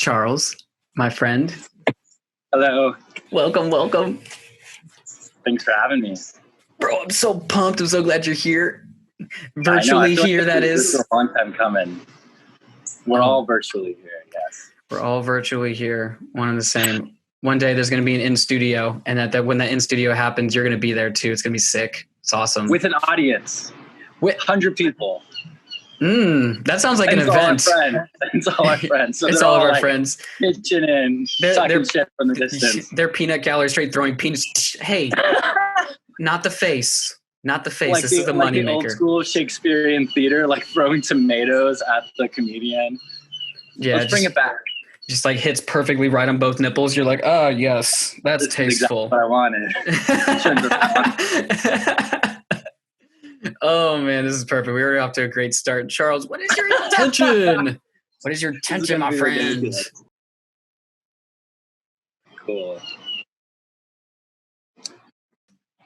Charles, my friend. Hello. Welcome. Thanks for having me. Bro, I'm so pumped. I'm so glad you're here. Virtually here, that is. This is a long time coming. We're all virtually here, yes. We're all virtually here, one and the same. One day there's going to be an in-studio, and that when that in-studio happens, you're going to be there too. It's going to be sick. It's awesome. With an audience. With 100 people. That sounds like an event. It's all our friends. So it's all of our friends. Pitching in, sucking shit from the distance. They're peanut gallery straight throwing peanuts. Hey, not the face. Not the face. This is the money maker. Old school Shakespearean theater, like throwing tomatoes at the comedian. Yeah, let's bring it back. Just like hits perfectly right on both nipples. You're like, oh yes, that's tasteful. Exactly what I wanted. Oh man, this is perfect. We were off to a great start. Charles, what is your intention? What is your intention, my friend? Cool.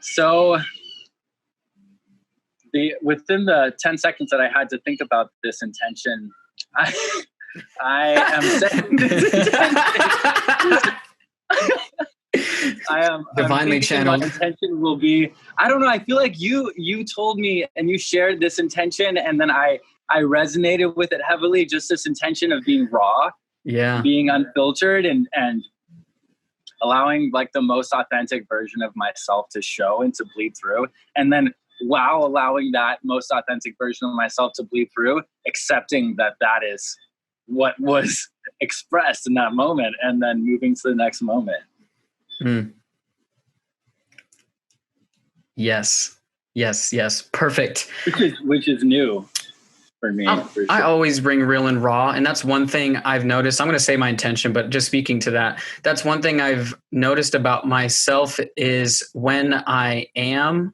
So within the 10 seconds that I had to think about this intention, I am setting this intention. I am divinely channeled. My intention will be, I don't know, I feel like you told me and you shared this intention, and then I resonated with it heavily, just this intention of being raw, being unfiltered, and allowing like the most authentic version of myself to show and to bleed through. And then while allowing that most authentic version of myself to bleed through, accepting that is what was expressed in that moment, and then moving to the next moment. Yes. Perfect. Which is new for me. For sure. I always bring real and raw. And that's one thing I've noticed. I'm going to say my intention, but just speaking to that, that's one thing I've noticed about myself is when I am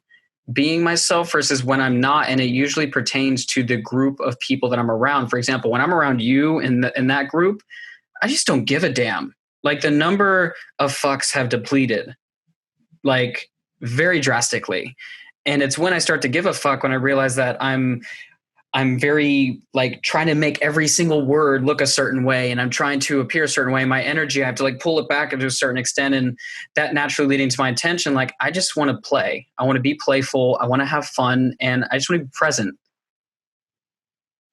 being myself versus when I'm not. And it usually pertains to the group of people that I'm around. For example, when I'm around you in that group, I just don't give a damn. Like the number of fucks have depleted like very drastically. And it's when I start to give a fuck when I realize that I'm very like trying to make every single word look a certain way, and I'm trying to appear a certain way. My energy, I have to like pull it back to a certain extent, and that naturally leading to my intention. Like I just want to play. I want to be playful. I want to have fun, and I just want to be present.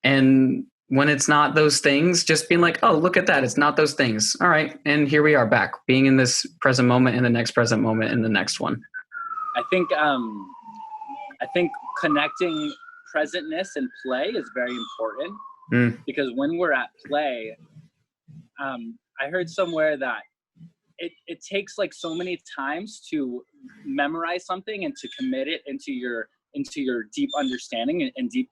And when it's not those things, just being like, oh, look at that. It's not those things. All right. And here we are back being in this present moment, in the next present moment, in the next one. I think connecting presentness and play is very important because when we're at play, I heard somewhere that it takes like so many times to memorize something and to commit it into your deep understanding and deep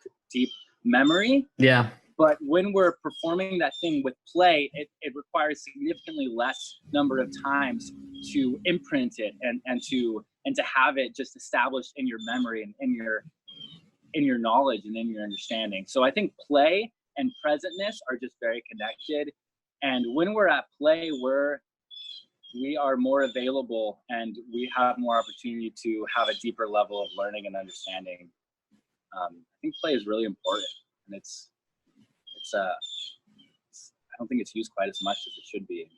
memory. Yeah. But when we're performing that thing with play, it requires significantly less number of times to imprint it and to have it just established in your memory and in your knowledge and in your understanding. So I think play and presentness are just very connected. And when we're at play, we are more available and we have more opportunity to have a deeper level of learning and understanding. I think play is really important, and I don't think it's used quite as much as it should be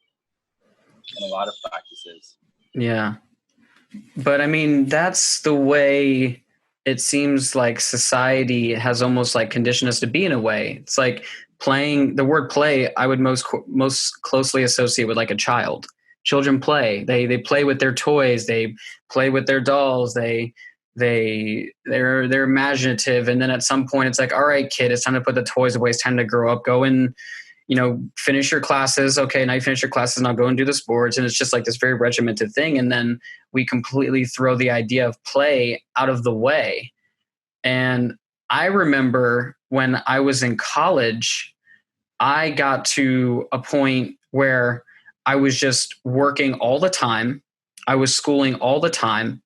in a lot of practices. Yeah. But I mean, that's the way it seems like society has almost like conditioned us to be in a way. It's like playing. The word play, I would most closely associate with like a child. Children play. They play with their toys. They play with their dolls. They're imaginative, and then at some point it's like, all right, kid, it's time to put the toys away. It's time to grow up. Go and finish your classes. Okay, now you finish your classes. Now go and do the sports. And it's just like this very regimented thing. And then we completely throw the idea of play out of the way. And I remember when I was in college, I got to a point where I was just working all the time. I was schooling all the time.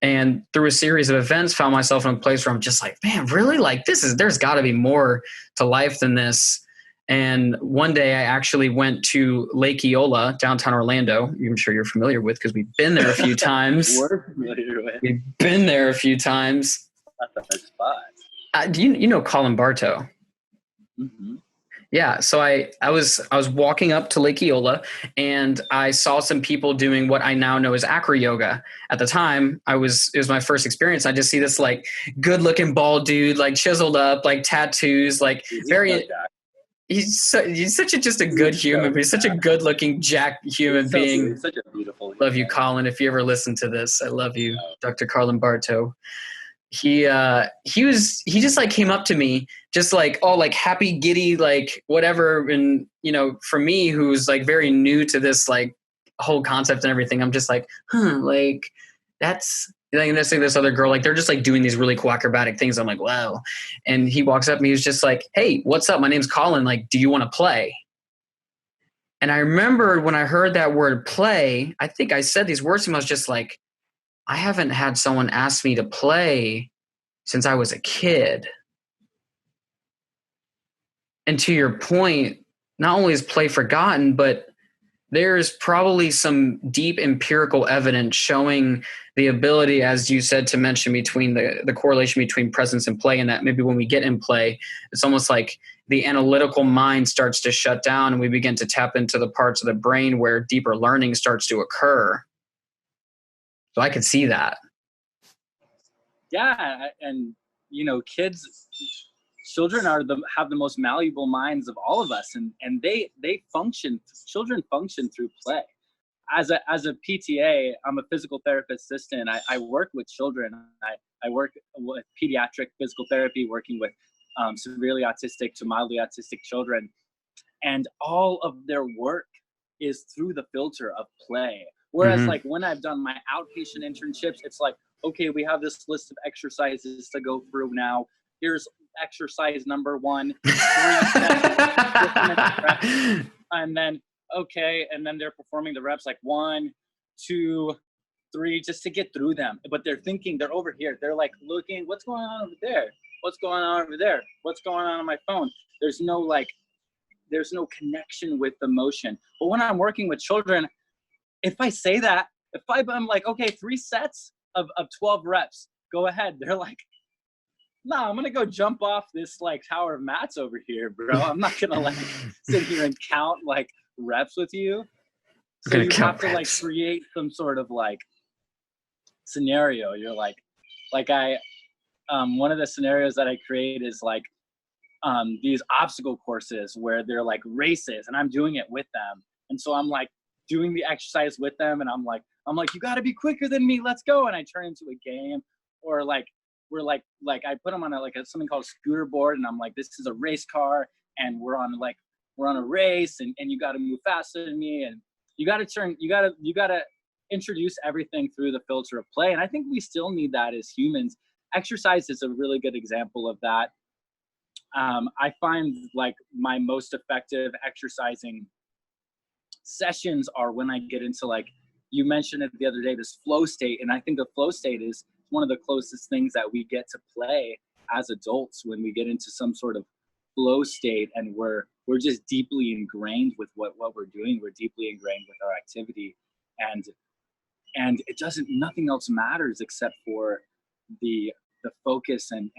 And through a series of events, found myself in a place where I'm just like, man, really? Like there's got to be more to life than this. And one day I actually went to Lake Eola, downtown Orlando. I'm sure you're familiar with because we've been there a few times. We're familiar with. We've been there a few times. That's a bad spot. You know Colin Bartow? Mm-hmm. Yeah, so I was walking up to Lake Eola, and I saw some people doing what I now know as acro yoga. At the time, it was my first experience. I just see this like good looking bald dude, like chiseled up, like tattoos, like He's so very. jacked. He's such a just a good He's human, so but he's such a jacked. good looking jack human He's being. such a beautiful Love you, human. Colin. If you ever listen to this, I love you, Oh, Dr. Carlin Bartow. He just like came up to me just like all like happy giddy like whatever, and for me who's like very new to this like whole concept and everything, I'm just like like that's like let's say this other girl like they're just like doing these really cool acrobatic things. I'm like wow. And he walks up and he's just like, hey, what's up, my name's Colin, like do you want to play? And I remember when I heard that word play, I think I said these words to him. I was just like, I haven't had someone ask me to play since I was a kid. And to your point, not only is play forgotten, but there's probably some deep empirical evidence showing the ability, as you said, to mention between the correlation between presence and play, and that maybe when we get in play, it's almost like the analytical mind starts to shut down and we begin to tap into the parts of the brain where deeper learning starts to occur. So I could see that. yeah, and children have the most malleable minds of all of us, and they function. Children function through play. As a PTA, I'm a physical therapist assistant. I work with children. I work with pediatric physical therapy, working with severely autistic to mildly autistic children, and all of their work is through the filter of play. Whereas Mm-hmm. like when I've done my outpatient internships, it's like, okay, we have this list of exercises to go through now. Here's exercise number 1, 3 sets, and then okay, and then they're performing the reps like 1, 2, 3, just to get through them. But they're thinking, they're over here, they're like looking, what's going on over there, what's going on over there, what's going on my phone. There's no connection with the motion. But when I'm working with children, if I say that, if I'm like, okay, 3 sets of 12 reps, go ahead, they're like, nah, I'm gonna go jump off this like tower of mats over here, bro. I'm not gonna like sit here and count like reps with you. So you have to like create some sort of like scenario. You're like one of the scenarios that I create is like these obstacle courses where they're like races and I'm doing it with them. And so I'm like doing the exercise with them and I'm like, you gotta be quicker than me, let's go. And I turn into a game. Or like we're like I put them on something called a scooter board and I'm like, this is a race car and we're on a race and you gotta move faster than me and you gotta introduce everything through the filter of play. And I think we still need that as humans. Exercise is a really good example of that. I find like my most effective exercising sessions are when I get into like, you mentioned it the other day, this flow state. And I think the flow state is one of the closest things that we get to play as adults, when we get into some sort of flow state and we're just deeply ingrained with what we're doing. We're deeply ingrained with our activity, and it doesn't, nothing else matters except for the focus and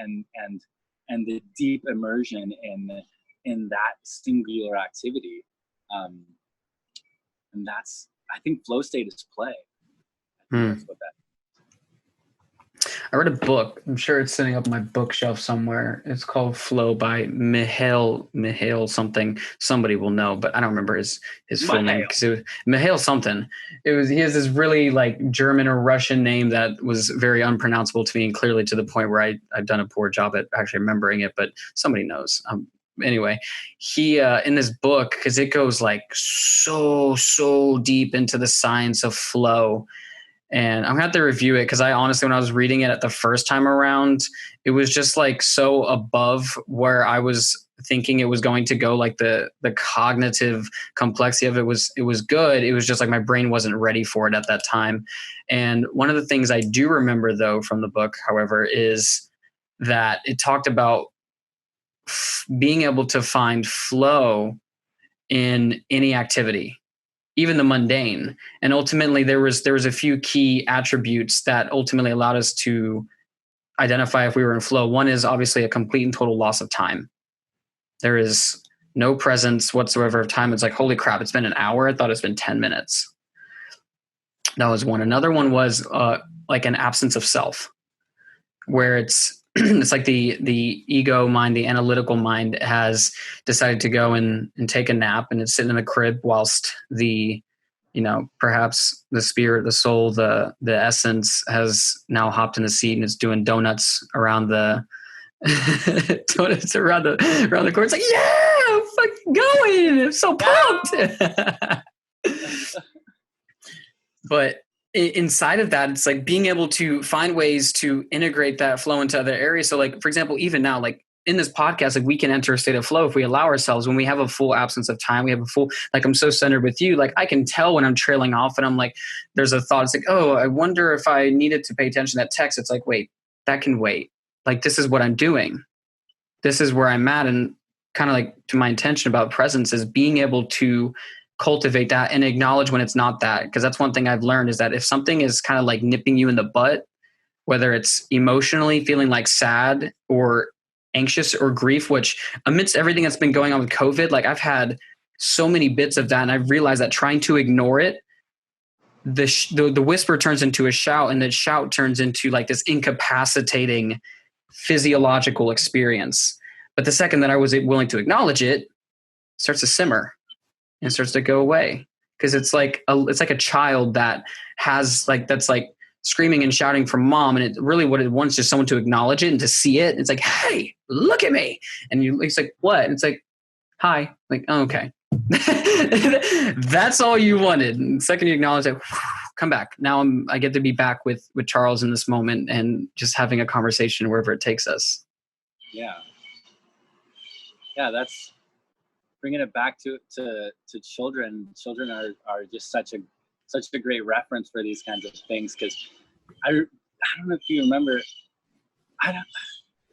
the deep immersion in that singular activity. And that's, I think flow state is play. I think that's what that. I read a book. I'm sure it's sitting up my bookshelf somewhere. It's called Flow by Mihail something. Somebody will know, but I don't remember his full name because it was Mihail something. He has this really like German or Russian name that was very unpronounceable to me, and clearly to the point where I've done a poor job at actually remembering it, but somebody knows. Anyway, he in this book, because it goes like so deep into the science of flow. And I'm gonna have to review it because I honestly, when I was reading it at the first time around, it was just like so above where I was thinking it was going to go. Like the cognitive complexity of it was good. It was just like my brain wasn't ready for it at that time. And one of the things I do remember though from the book, however, is that it talked about being able to find flow in any activity, even the mundane. And ultimately there was a few key attributes that ultimately allowed us to identify if we were in flow. One is obviously a complete and total loss of time. There is no presence whatsoever of time. It's like, holy crap, it's been an hour. I thought it's been 10 minutes. That was one. Another one was like an absence of self, where it's it's like the ego mind, the analytical mind has decided to go and take a nap, and it's sitting in the crib whilst the, you know, perhaps the spirit, the soul, the essence has now hopped in the seat and is doing donuts around the donuts around the court. It's like, yeah, I'm fucking going. I'm so pumped. But inside of that, it's like being able to find ways to integrate that flow into other areas. So like, for example, even now, like in this podcast, like we can enter a state of flow if we allow ourselves. When we have a full absence of time, we have a full, like I'm so centered with you, like I can tell when I'm trailing off and I'm like, there's a thought. It's like, oh, I wonder if I needed to pay attention to that text. It's like, wait, that can wait. Like, this is what I'm doing. This is where I'm at. And kind of like to my intention about presence is being able to cultivate that and acknowledge when it's not that. Because that's one thing I've learned is that if something is kind of like nipping you in the butt, whether it's emotionally feeling like sad or anxious or grief, which amidst everything that's been going on with COVID, like I've had so many bits of that. And I've realized that trying to ignore it, the whisper turns into a shout, and the shout turns into like this incapacitating physiological experience. But the second that I was willing to acknowledge it, it starts to simmer and starts to go away. Because it's like a child that has like, that's like screaming and shouting for mom, and it really what it wants is just someone to acknowledge it and to see it. It's like, hey, look at me. And it's like, what? And it's like, hi. Like, oh, okay. That's all you wanted. And the second you acknowledge it, come back. Now I get to be back with Charles in this moment and just having a conversation wherever it takes us. Yeah. That's bringing it back to children. Children are just such a great reference for these kinds of things, because I don't know if you remember,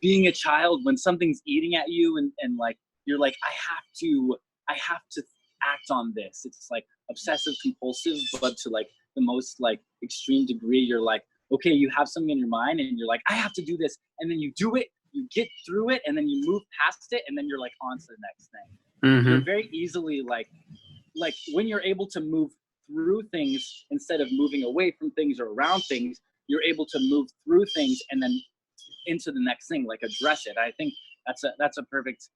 being a child when something's eating at you and like you're like, I have to act on this. It's like obsessive compulsive, but to like the most like extreme degree. You're like, okay, you have something in your mind and you're like, I have to do this, and then you do it, you get through it, and then you move past it, and then you're like on to the next thing. Mm-hmm. You're very easily like when you're able to move through things instead of moving away from things or around things, you're able to move through things and then into the next thing, like address it. I think that's a perfect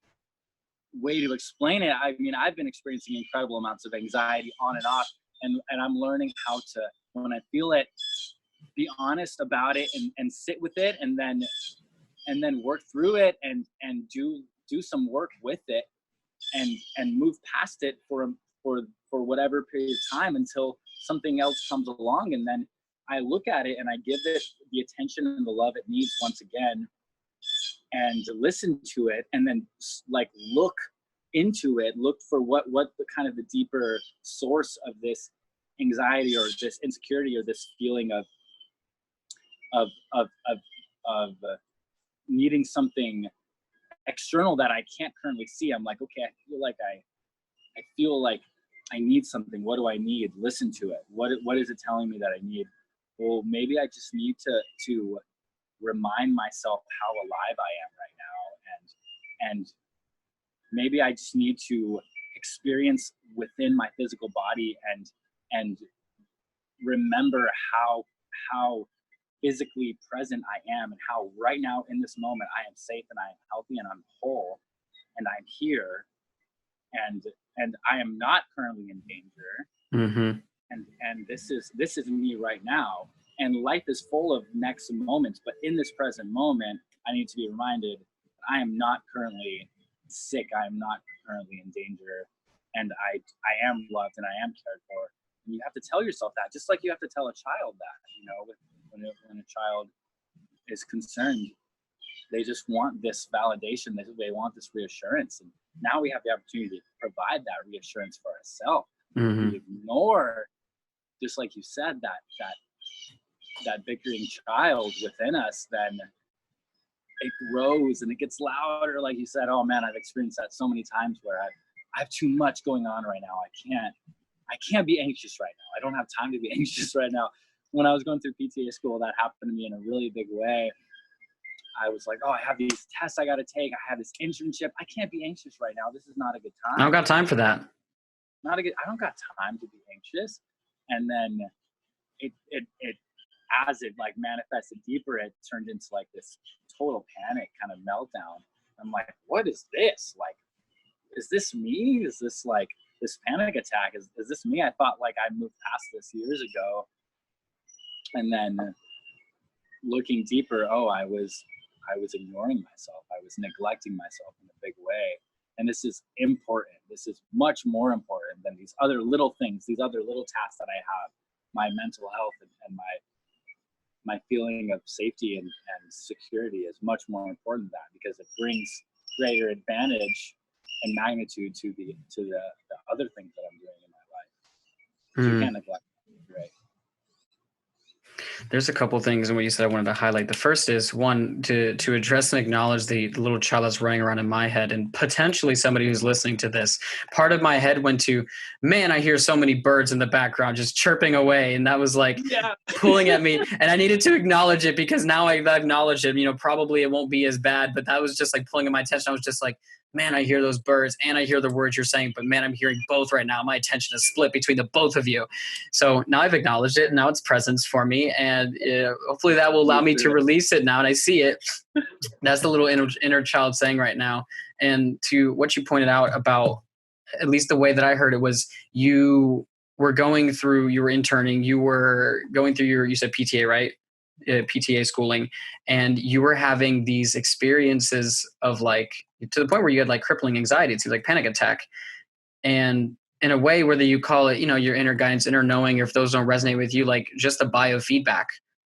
way to explain it. I mean, I've been experiencing incredible amounts of anxiety on and off, and I'm learning how to, when I feel it, be honest about it and sit with it, and then work through it and do some work with it and move past it for whatever period of time until something else comes along, and then I look at it and I give it the attention and the love it needs once again, and listen to it, and then like look into it, look for what the kind of the deeper source of this anxiety or this insecurity or this feeling of needing something external that I can't currently see. I'm like, okay, I feel like I need something. What do I need? Listen to it. What is it telling me that I need? Well, maybe I just need to remind myself how alive I am right now, and maybe I just need to experience within my physical body and remember how physically present I am, and how right now in this moment I am safe and I am healthy and I'm whole and I'm here, and I am not currently in danger. Mm-hmm. And this is me right now. And life is full of next moments, but in this present moment, I need to be reminded I am not currently sick. I am not currently in danger, and I am loved and I am cared for. And you have to tell yourself that, just like you have to tell a child that. You know, when a child is concerned, they just want this validation. They want this reassurance, and now we have the opportunity to provide that reassurance for ourselves. Mm-hmm. We ignore, just like you said, that bickering child within us, then it grows and it gets louder. Like you said, oh man, I've experienced that so many times where I have too much going on right now. I can't be anxious right now. I don't have time to be anxious right now. When I was going through PTA school, that happened to me in a really big way. I was like, oh, I have these tests I got to take. I have this internship. I can't be anxious right now. This is not a good I time. don't got time for that. I don't got time to be anxious. And then it as it like manifested deeper, it turned into like this total panic kind of meltdown. I'm like, what is this? Like, is this me? Is this like this panic attack? Is this me? I thought like I moved past this years ago. And then looking deeper, I was ignoring myself. I was neglecting myself in a big way. And this is important. This is much more important than these other little things, these other little tasks that I have. My mental health and my feeling of safety and security is much more important than that, because it brings greater advantage and magnitude to the other things that I'm doing in my life. So you can't neglect it, right? There's a couple things in what you said I wanted to highlight. The first is, one, to address and acknowledge the little child that's running around in my head, and potentially somebody who's listening to this. Part of my head went to, man, I hear so many birds in the background just chirping away. And that was like pulling at me. And I needed to acknowledge it, because now I've acknowledged it, probably it won't be as bad, but that was just like pulling at my attention. I was just like, man, I hear those birds and I hear the words you're saying, but man, I'm hearing both right now. My attention is split between the both of you. So now I've acknowledged it, and now it's presence for me. And hopefully that will allow me to release it now. And I see it. That's the little inner child saying right now. And to what you pointed out about, at least the way that I heard it, was you were interning, you were going through you said PTA, right? PTA schooling, and you were having these experiences of like, to the point where you had like crippling anxiety. It's like panic attack. And in a way, whether you call it, your inner guidance, inner knowing, or if those don't resonate with you, like just the biofeedback,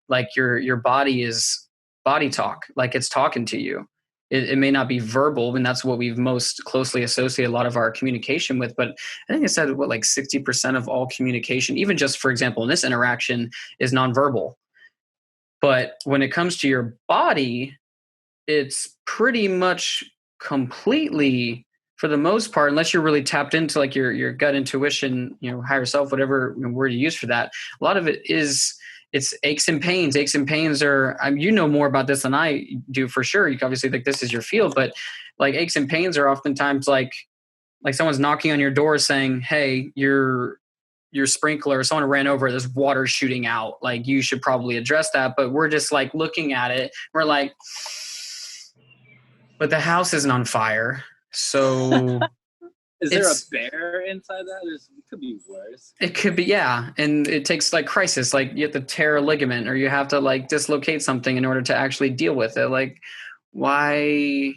like your body is body talk, like it's talking to you. It may not be verbal, and that's what we've most closely associated a lot of our communication with. But I think it said like 60% of all communication, even just for example, in this interaction, is nonverbal. But when it comes to your body, it's pretty much completely, for the most part, unless you're really tapped into like your gut intuition, higher self, whatever word you use for that. A lot of it is, it's aches and pains. Aches and pains are, more about this than I do for sure. You obviously think this is your field, but like aches and pains are oftentimes like someone's knocking on your door saying, hey, your sprinkler, someone ran over, there's water shooting out. Like, you should probably address that. But we're just like looking at it. We're like, but the house isn't on fire. So is there a bear inside that? It could be worse. It could be, yeah. And it takes like crisis, like you have to tear a ligament, or you have to like dislocate something in order to actually deal with it. Like, why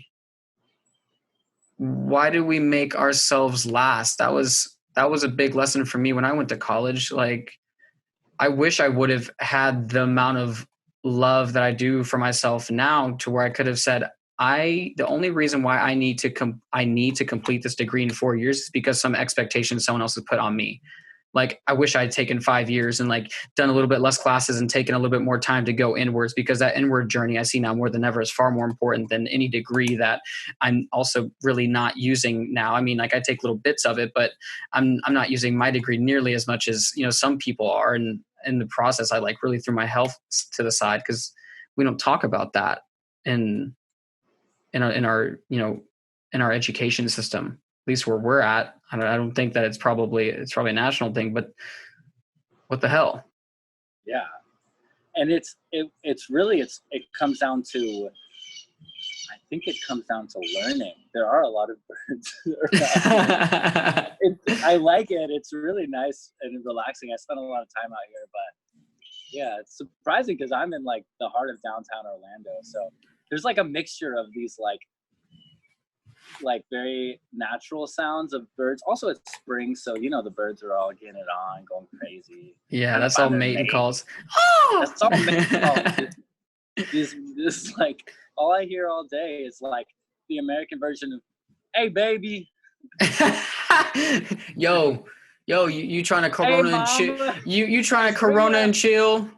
do we make ourselves last? That was a big lesson for me when I went to college. Like, I wish I would have had the amount of love that I do for myself now, to where I could have said, the only reason why I need to complete this degree in 4 years is because some expectation someone else has put on me. Like, I wish I'd taken 5 years and like done a little bit less classes and taken a little bit more time to go inwards, because that inward journey I see now more than ever is far more important than any degree that I'm also really not using now. I mean, like, I take little bits of it, but I'm not using my degree nearly as much as, some people are. And in the process, I like really threw my health to the side, because we don't talk about that in our education system, at least where we're at. I don't think that it's probably a national thing, but what the hell? Yeah. And it comes down to, I think it comes down to learning. There are a lot of birds around. I like it. It's really nice and relaxing. I spent a lot of time out here, but yeah, it's surprising because I'm in like the heart of downtown Orlando. So there's like a mixture of these like very natural sounds of birds. Also, it's spring, so the birds are all getting it on, going crazy. Yeah, that's all mating calls. Oh! That's all mating calls. This like all I hear all day is like the American version of "Hey, baby." yo, you trying to Corona and chill? You trying to Corona and chill?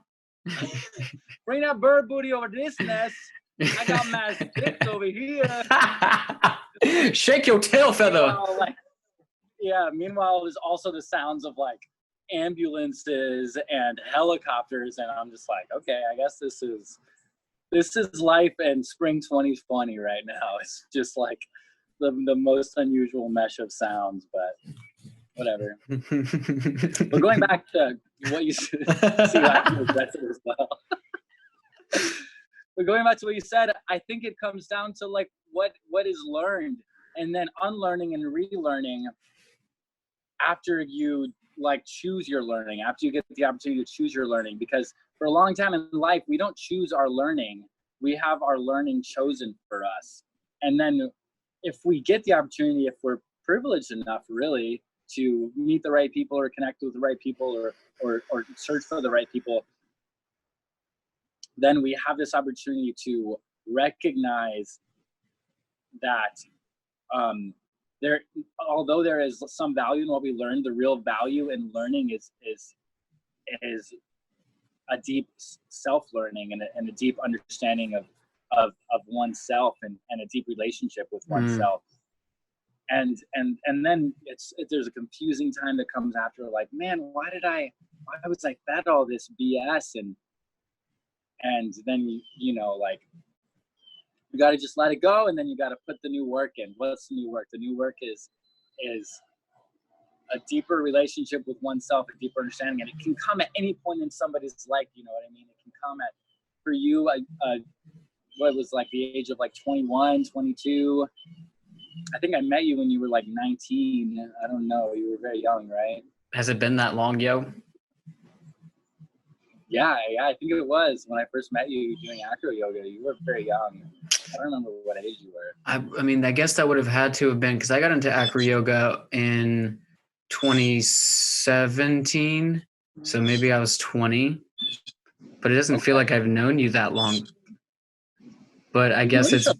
Bring that bird booty over this nest. I got my sticks over here. Shake your tail feather. Meanwhile, there's also the sounds of like ambulances and helicopters, and I'm just like, okay, I guess this is This is life in spring 2020 right now. It's just like the most unusual mesh of sounds, but whatever. But going back to what you see, I feel aggressive as well. But going back to what you said, I think it comes down to like what is learned, and then unlearning and relearning after you like choose your learning, after you get the opportunity to choose your learning. Because for a long time in life, we don't choose our learning. We have our learning chosen for us. And then if we get the opportunity, if we're privileged enough really to meet the right people or connect with the right people or search for the right people, then we have this opportunity to recognize that although there is some value in what we learned, the real value in learning is a deep self-learning and a deep understanding of oneself and a deep relationship with oneself. And then there's a confusing time that comes after, like, man, why was I fed all this BS? And then, you know, like, you got to just let it go, and then you got to put the new work in. What's the new work? The new work is a deeper relationship with oneself, a deeper understanding, and it can come at any point in somebody's life. You know what I mean? It can come at, for you, what was like the age of like 21, 22. I think I met you when you were like 19. I don't know. You were very young, right? Has it been that long, yo? Yeah, I think it was when I first met you doing acro yoga. You were very young. I don't remember what age you were. I mean, I guess that would have had to have been, because I got into acro yoga in 2017. So maybe I was 20, but it doesn't feel like I've known you that long. But I guess it's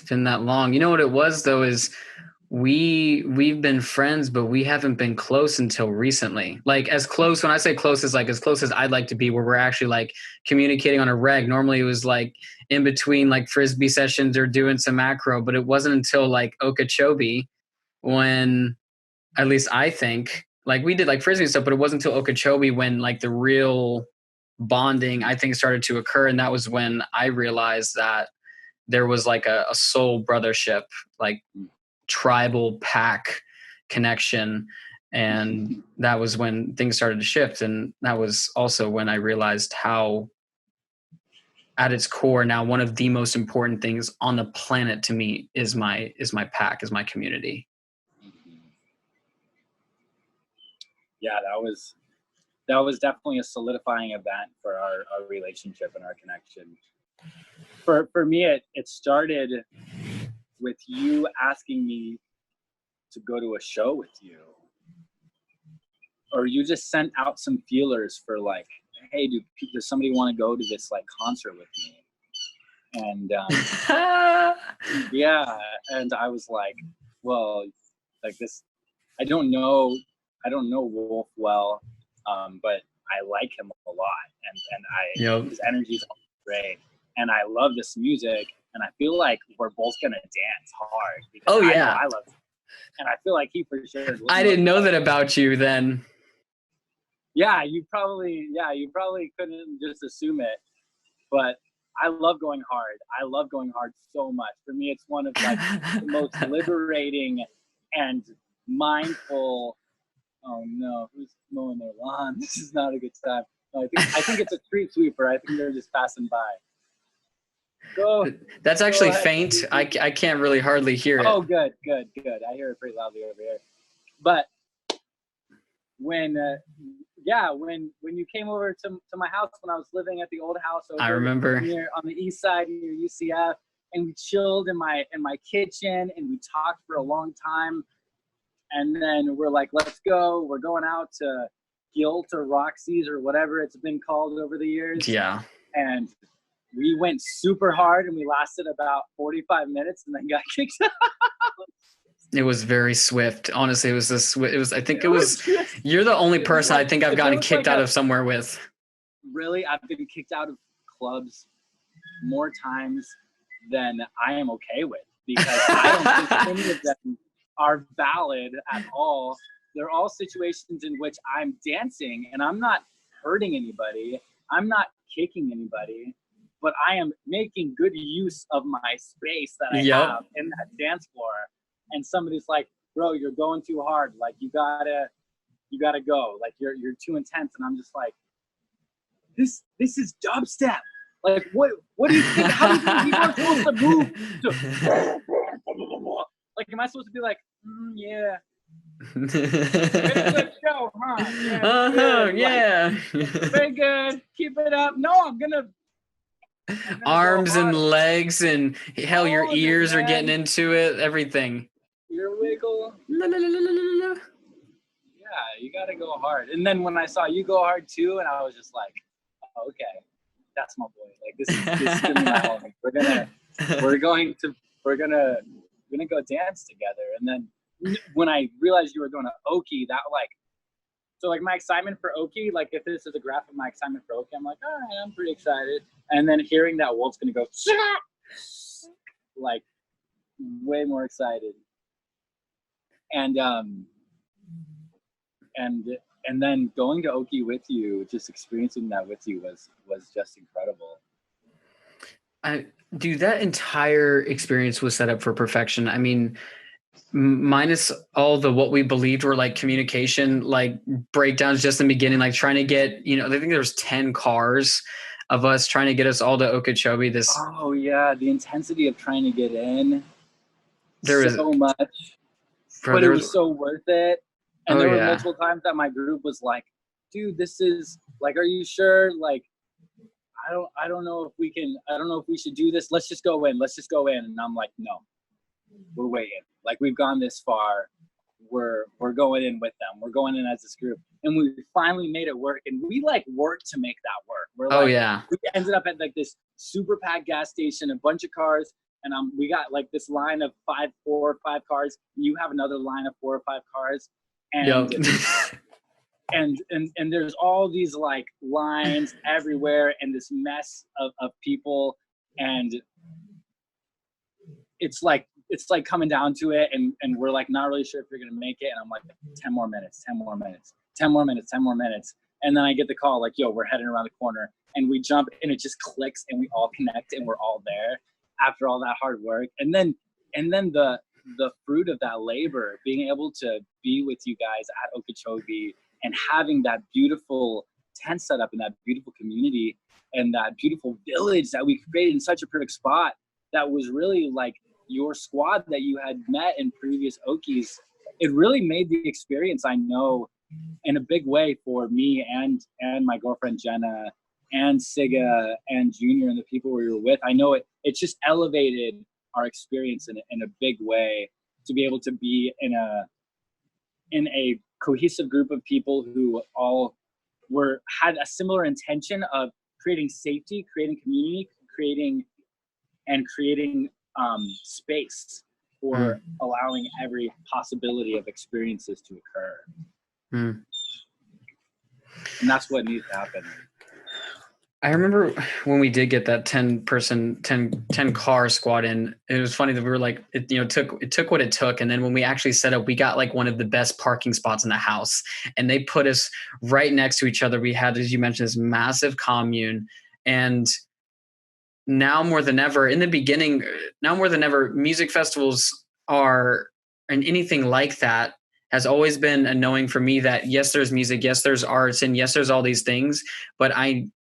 been that long. You know what it was though, is we've been friends, but we haven't been close until recently. Like as close, when I say close, is like as close as I'd like to be, where we're actually like communicating on a reg. Normally it was like in between like frisbee sessions or doing some macro, but it wasn't until like Okeechobee when, at least I think, like we did like frisbee stuff, but it wasn't until Okeechobee when like the real bonding, I think, started to occur. And that was when I realized that there was like a soul brothership, like tribal pack connection. And that was when things started to shift. And that was also when I realized how at its core now, one of the most important things on the planet to me is my pack, is my community. Yeah, that was definitely a solidifying event for our relationship and our connection. For me, it started with you asking me to go to a show with you, or you just sent out some feelers for like, hey, does somebody want to go to this like concert with me? And yeah, and I was like, well, like this, I don't know Wolf well, but I like him a lot, and his energy is great, and I love this music, and I feel like we're both gonna dance hard. Because I love it, and I feel like he for sure. I didn't know that about you then. Yeah, you probably couldn't just assume it, but I love going hard. I love going hard so much. For me, it's one of like the most liberating and mindful. Oh no, who's mowing their lawn? This is not a good time. No, I think it's a street sweeper. I think they're just passing by. That's actually faint. I can't really hardly hear it. Oh, good. I hear it pretty loudly over here. But when you came over to my house when I was living at the old house over I remember near on the east side near UCF, and we chilled in my kitchen and we talked for a long time. And then we're like, let's go. We're going out to Guilt or Roxy's or whatever it's been called over the years. Yeah. And we went super hard and we lasted about 45 minutes and then got kicked out. It was very swift. Honestly, it was you're the only person I think I've gotten kicked out of somewhere with. Really? I've been kicked out of clubs more times than I am okay with, because I don't think any of them are valid at all. They're all situations in which I'm dancing and I'm not hurting anybody. I'm not kicking anybody. but I am making good use of my space that I Yep. have in that dance floor. And somebody's like, bro, you're going too hard. Like you gotta go. Like you're too intense. And I'm just like, this is dubstep. Like what do you think? How do you think people are supposed to move? Like, am I supposed to be like, yeah, good show, huh? Yeah, good. Yeah. Like, very good. Keep it up. No, I'm gonna Arms and legs and hell, your All of it, ears are getting man. into it. Everything. Ear wiggle. La, la, la, la, la, la, la. Yeah, you gotta go hard. And then when I saw you go hard too, and I was just like, oh, okay, that's my boy. Like this is gonna be my homie. We're gonna go dance together. And then when I realized you were going to Oki, that like, so like my excitement for Oki, like if this is a graph of my excitement for Oki, I'm like, all right, I'm pretty excited. And then hearing that Wolf's gonna go, like, way more excited. And then going to Oki with you, just experiencing that with you was just incredible. Dude, that entire experience was set up for perfection. I mean, minus all the what we believed were like communication, like breakdowns just in the beginning, like trying to get, I think there was 10 cars of us trying to get us all to Okeechobee. Oh yeah, the intensity of trying to get in. There was so much, bro, but it was so worth it. And there were multiple times that my group was like, dude, this is like, are you sure? Like, I don't know if we should do this. Let's just go in. And I'm like, no, we're way in. Like we've gone this far. We're going in with them. We're going in as this group. And we finally made it work. And we like worked to make that work. We ended up at like this super packed gas station, a bunch of cars. And we got like this line of 4 or 5 cars. You have another line of 4 or 5 cars. And and there's all these like lines everywhere and this mess of people, and it's like coming down to it, and we're like not really sure if you're gonna make it, and I'm like 10 more minutes, and then I get the call like, yo, we're heading around the corner, and we jump and it just clicks and we all connect and we're all there after all that hard work. And then the fruit of that labor, being able to be with you guys at Okeechobee and having that beautiful tent set up in that beautiful community and that beautiful village that we created in such a perfect spot that was really like your squad that you had met in previous Okies. It really made the experience, I know, in a big way for me and my girlfriend Jenna and Siga and Junior and the people we were with. I know it just elevated our experience in a big way to be able to be in a cohesive group of people who all had a similar intention of creating safety, creating community, creating space for allowing every possibility of experiences to occur. And that's what needs to happen. I remember when we did get that 10 car squad in, it was funny that we were like, it took what it took. And then when we actually set up, we got like one of the best parking spots in the house, and they put us right next to each other. We had, as you mentioned, this massive commune. And now more than ever, in the beginning, music festivals are, and anything like that has always been a knowing for me that yes, there's music, yes, there's arts, and yes, there's all these things. But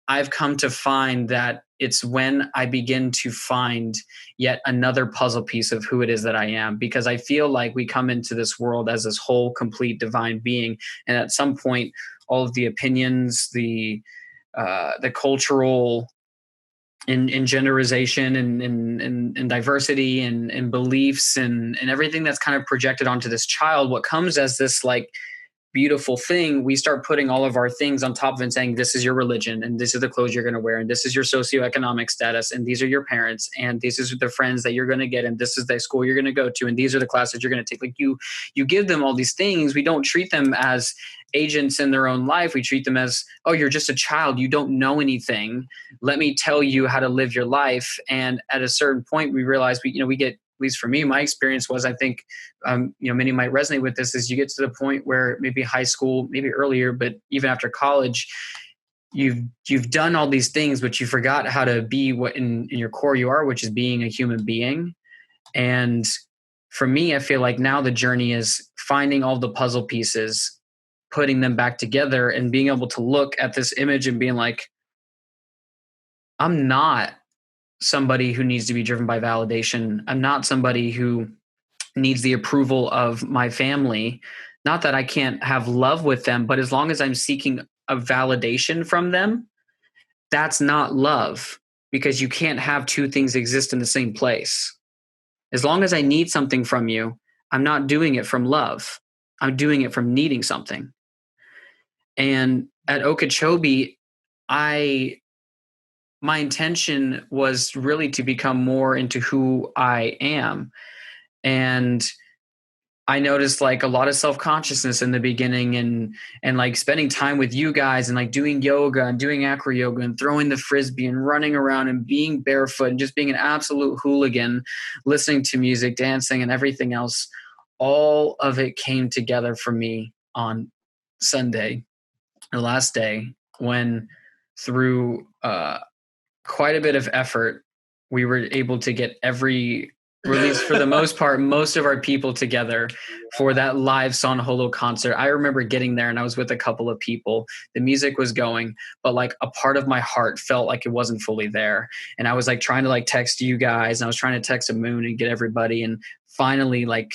I've come to find that it's when I begin to find yet another puzzle piece of who it is that I am, because I feel like we come into this world as this whole complete divine being. And at some point, all of the opinions, the cultural and genderization and diversity and beliefs and everything that's kind of projected onto this child, what comes as this like beautiful thing, we start putting all of our things on top of it and saying, this is your religion, and this is the clothes you're going to wear, and this is your socioeconomic status, and these are your parents, and these are the friends that you're going to get, and this is the school you're going to go to, and these are the classes you're going to take. Like you give them all these things. We don't treat them as agents in their own life. We treat them as, oh, you're just a child. You don't know anything. Let me tell you how to live your life. And at a certain point, we realize we get, at least for me, my experience was, I think, many might resonate with this, is you get to the point where maybe high school, maybe earlier, but even after college, you've done all these things, but you forgot how to be what in your core you are, which is being a human being. And for me, I feel like now the journey is finding all the puzzle pieces, putting them back together, and being able to look at this image and being like, I'm not somebody who needs to be driven by validation. I'm not somebody who needs the approval of my family. Not that I can't have love with them, but as long as I'm seeking a validation from them, that's not love, because you can't have two things exist in the same place. As long as I need something from you, I'm not doing it from love. I'm doing it from needing something. And at Okeechobee, my intention was really to become more into who I am. And I noticed like a lot of self-consciousness in the beginning, and like spending time with you guys and like doing yoga and doing acro yoga and throwing the frisbee and running around and being barefoot and just being an absolute hooligan, listening to music, dancing, and everything else. All of it came together for me on Sunday, the last day, when through quite a bit of effort, we were able to get or at least for the most part, most of our people together for that live San Holo concert. I remember getting there and I was with a couple of people. The music was going, but like a part of my heart felt like it wasn't fully there. And I was like trying to like text you guys, and I was trying to text a Moon and get everybody. And finally, like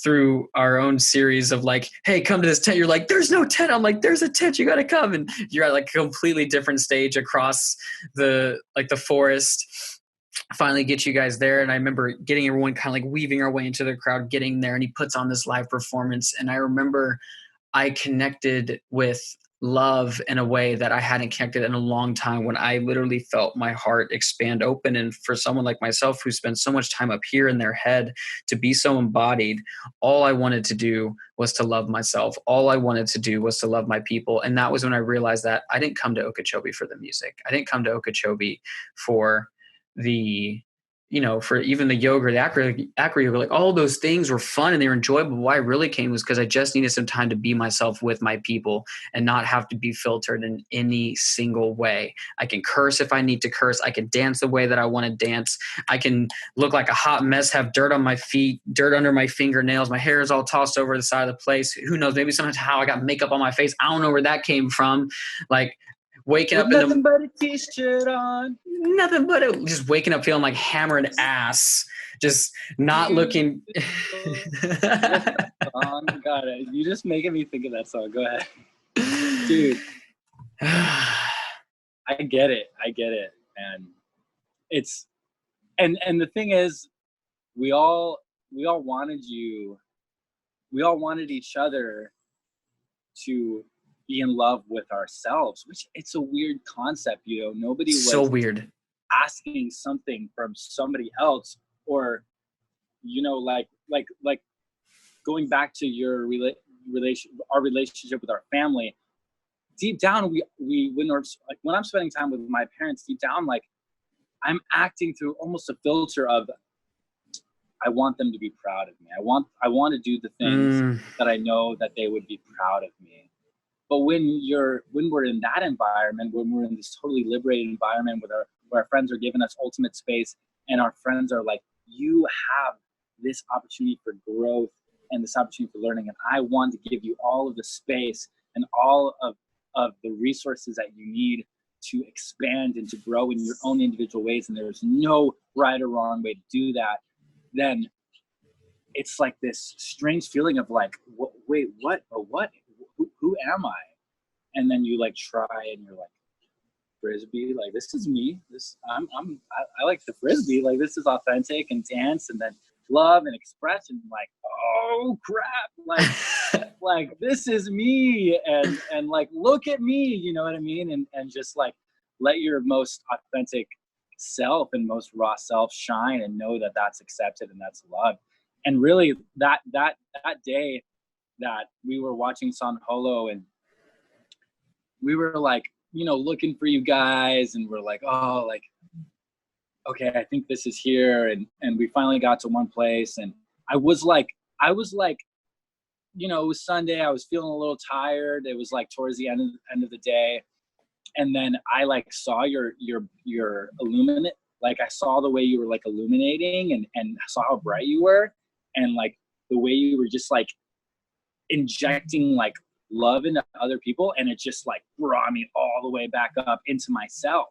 through our own series of like, hey, come to this tent. You're like, there's no tent. I'm like, there's a tent. You got to come. And you're at like a completely different stage across the forest. Finally get you guys there. And I remember getting everyone kind of like weaving our way into the crowd, getting there, and he puts on this live performance. And I remember I connected with love in a way that I hadn't connected in a long time, when I literally felt my heart expand open. And for someone like myself who spends so much time up here in their head, to be so embodied, all I wanted to do was to love myself. All I wanted to do was to love my people. And that was when I realized that I didn't come to Okeechobee for the music. I didn't come to Okeechobee for for even the yoga, the acro yoga, like all those things were fun and they were enjoyable. Why I really came was because I just needed some time to be myself with my people and not have to be filtered in any single way. I can curse if I need to curse. I can dance the way that I want to dance. I can look like a hot mess, have dirt on my feet, dirt under my fingernails. My hair is all tossed over the side of the place. Who knows? Maybe somehow I got makeup on my face. I don't know where that came from. Like, waking with up nothing but a t-shirt on, just waking up feeling like hammered ass, just not looking. God, you just making me think of that song. Go ahead, dude. I get it, and it's and the thing is, we all wanted each other to be in love with ourselves, which it's a weird concept, nobody was so weird asking something from somebody else, or like going back to your our relationship with our family. Deep down, when I'm spending time with my parents, deep down, like I'm acting through almost a filter of, I want them to be proud of me. I want to do the things that I know that they would be proud of me. But when we're in that environment, when we're in this totally liberated environment where our friends are giving us ultimate space, and our friends are like, you have this opportunity for growth and this opportunity for learning, and I want to give you all of the space and all of the resources that you need to expand and to grow in your own individual ways, and there's no right or wrong way to do that, then it's like this strange feeling of like, wait, what? Who am I? And then you like try, and you're like, frisbee, like this is me. I like the frisbee, like this is authentic, and dance, and then love and expression. Like, oh crap, like like this is me, and like look at me, you know what I mean? And just like let your most authentic self and most raw self shine, and know that that's accepted and that's loved. And really, that day that we were watching San Holo, and we were like, looking for you guys, and we're like, oh, like, okay, I think this is here. And we finally got to one place, and I was like, it was Sunday. I was feeling a little tired. It was like towards the end of the day. And then I like saw your illuminate, like I saw the way you were like illuminating, and saw how bright you were, and like the way you were just like injecting like love into other people, and it just like brought me all the way back up into myself,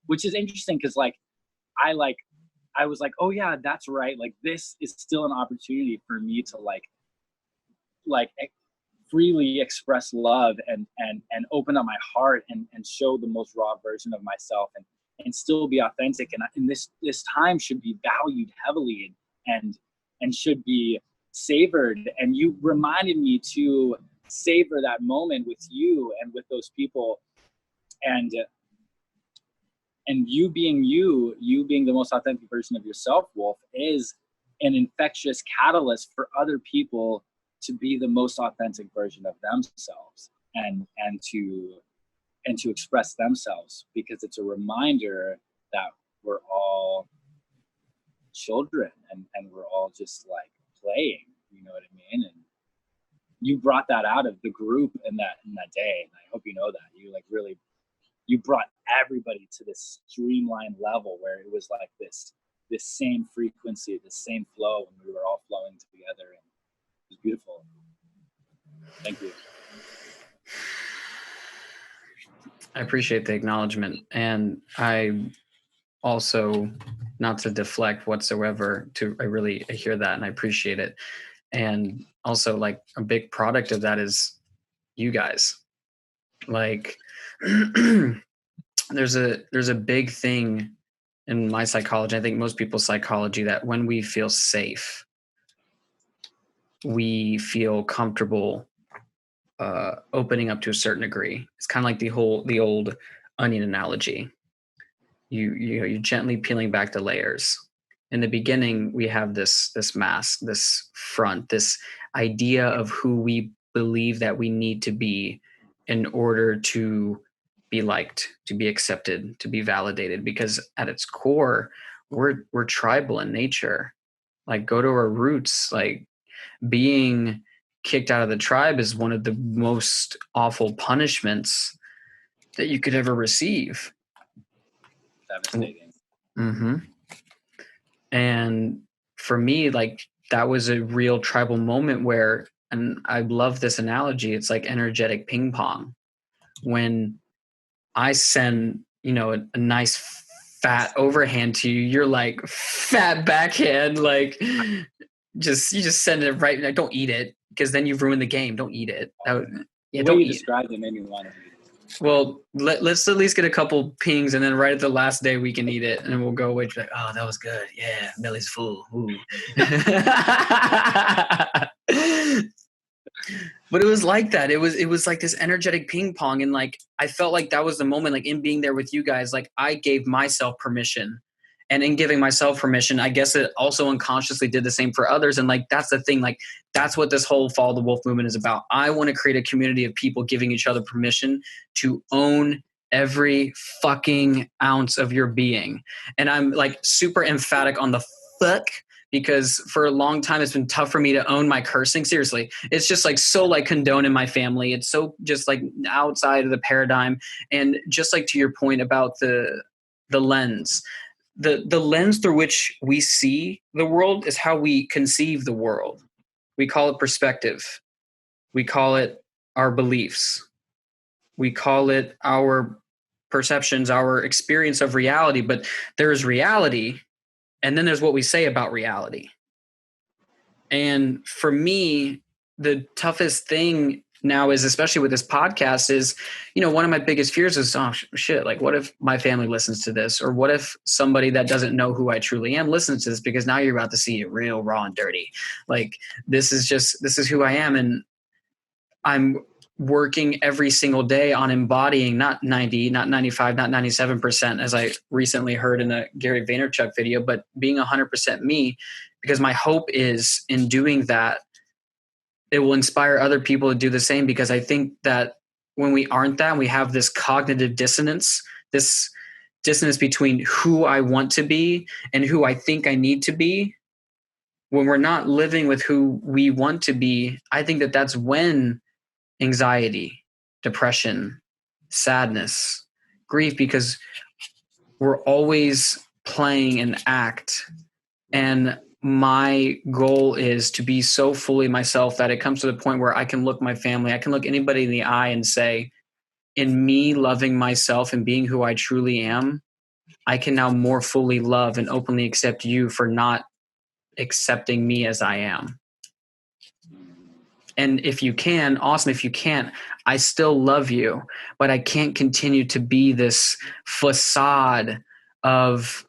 which is interesting because like I was like, oh yeah, that's right, like this is still an opportunity for me to like freely express love and open up my heart and show the most raw version of myself, and still be authentic, and this time should be valued heavily and should be savored. And you reminded me to savor that moment with you and with those people, and you being you being the most authentic version of yourself, Wolf, is an infectious catalyst for other people to be the most authentic version of themselves and to express themselves, because it's a reminder that we're all children and we're all just like playing, you know what I mean? And you brought that out of the group in that day, and I hope you know that you brought everybody to this streamlined level where it was like this same frequency, the same flow, and we were all flowing together, and it was beautiful. Thank you. I appreciate the acknowledgement, and I also, not to deflect whatsoever, I hear that and I appreciate it. And also, like, a big product of that is you guys. Like, there's a big thing in my psychology, I think most people's psychology, that when we feel safe, we feel comfortable opening up to a certain degree. It's kind of like the old onion analogy. You're gently peeling back the layers. In the beginning, we have this mask, this front, this idea of who we believe that we need to be in order to be liked, to be accepted, to be validated. Because at its core, we're tribal in nature. Like, go to our roots. Like, being kicked out of the tribe is one of the most awful punishments that you could ever receive. Devastating. Mm-hmm. And for me, like, that was a real tribal moment where, and I love this analogy, it's like energetic ping pong. When I send, a nice fat overhand to you, you're like, fat backhand, like, you just send it right. Like, don't eat it, because then you've ruined the game. Don't eat it. The way you described it made me want to eat it. Well, let's at least get a couple pings, and then right at the last day we can eat it, and we'll go away like, oh, that was good. Yeah, belly's full. Ooh. But it was like that. It was like this energetic ping pong, and like I felt like that was the moment. Like, in being there with you guys, like I gave myself permission. And in giving myself permission, I guess it also unconsciously did the same for others. And like, that's the thing, like, that's what this whole Follow the Wolf movement is about. I want to create a community of people giving each other permission to own every fucking ounce of your being. And I'm like super emphatic on the fuck, because for a long time it's been tough for me to own my cursing. Seriously. It's just like so like condoned in my family. It's so just like outside of the paradigm. And just like to your point about the lens, the lens through which we see the world is how we conceive the world. We call it perspective. We call it our beliefs. We call it our perceptions, our experience of reality. But there's reality, and then there's what we say about reality. And for me, the toughest thing now is, especially with this podcast, is, one of my biggest fears is, oh shit, like, what if my family listens to this? Or what if somebody that doesn't know who I truly am listens to this? Because now you're about to see it real raw and dirty. Like, this is who I am. And I'm working every single day on embodying not 90, not 95, not 97%, as I recently heard in a Gary Vaynerchuk video, but being 100% me, because my hope is, in doing that, it will inspire other people to do the same. Because I think that when we aren't that, we have this cognitive dissonance, this dissonance between who I want to be and who I think I need to be. When we're not living with who we want to be, I think that that's when anxiety, depression, sadness grief because we're always playing an act. And my goal is to be so fully myself that it comes to the point where I can look my family, I can look anybody in the eye and say, in me loving myself and being who I truly am, I can now more fully love and openly accept you for not accepting me as I am. And if you can, awesome. If you can't, I still love you, but I can't continue to be this facade of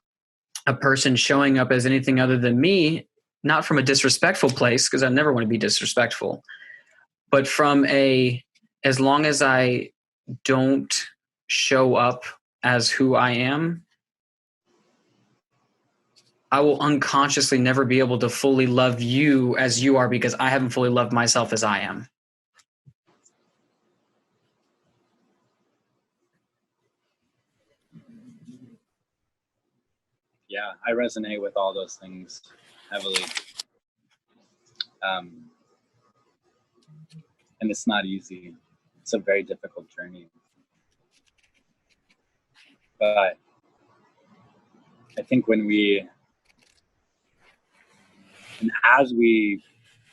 a person showing up as anything other than me, not from a disrespectful place, because I never want to be disrespectful, but from as long as I don't show up as who I am, I will unconsciously never be able to fully love you as you are because I haven't fully loved myself as I am. Yeah, I resonate with all those things heavily. And it's not easy. It's a very difficult journey. But I think as we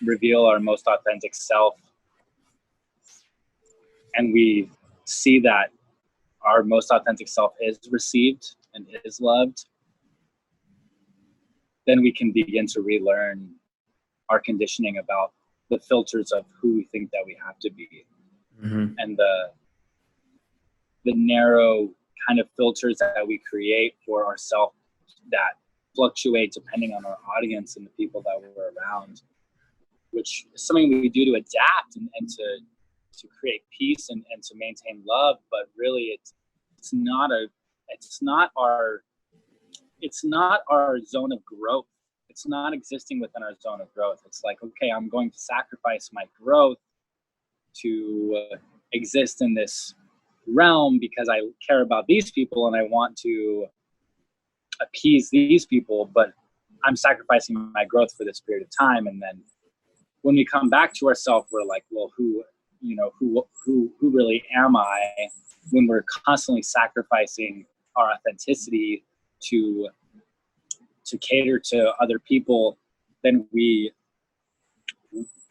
reveal our most authentic self, and we see that our most authentic self is received and is loved, then we can begin to relearn our conditioning about the filters of who we think that we have to be. Mm-hmm. And the narrow kind of filters that we create for ourselves that fluctuate depending on our audience and the people that we're around, which is something we do to adapt and to create peace and to maintain love. But really it's not our zone of growth. It's not existing within our zone of growth. It's like, okay, I'm going to sacrifice my growth to exist in this realm because I care about these people and I want to appease these people, but I'm sacrificing my growth for this period of time. And then when we come back to ourselves, we're like, well, who really am I? When we're constantly sacrificing our authenticity to cater to other people, then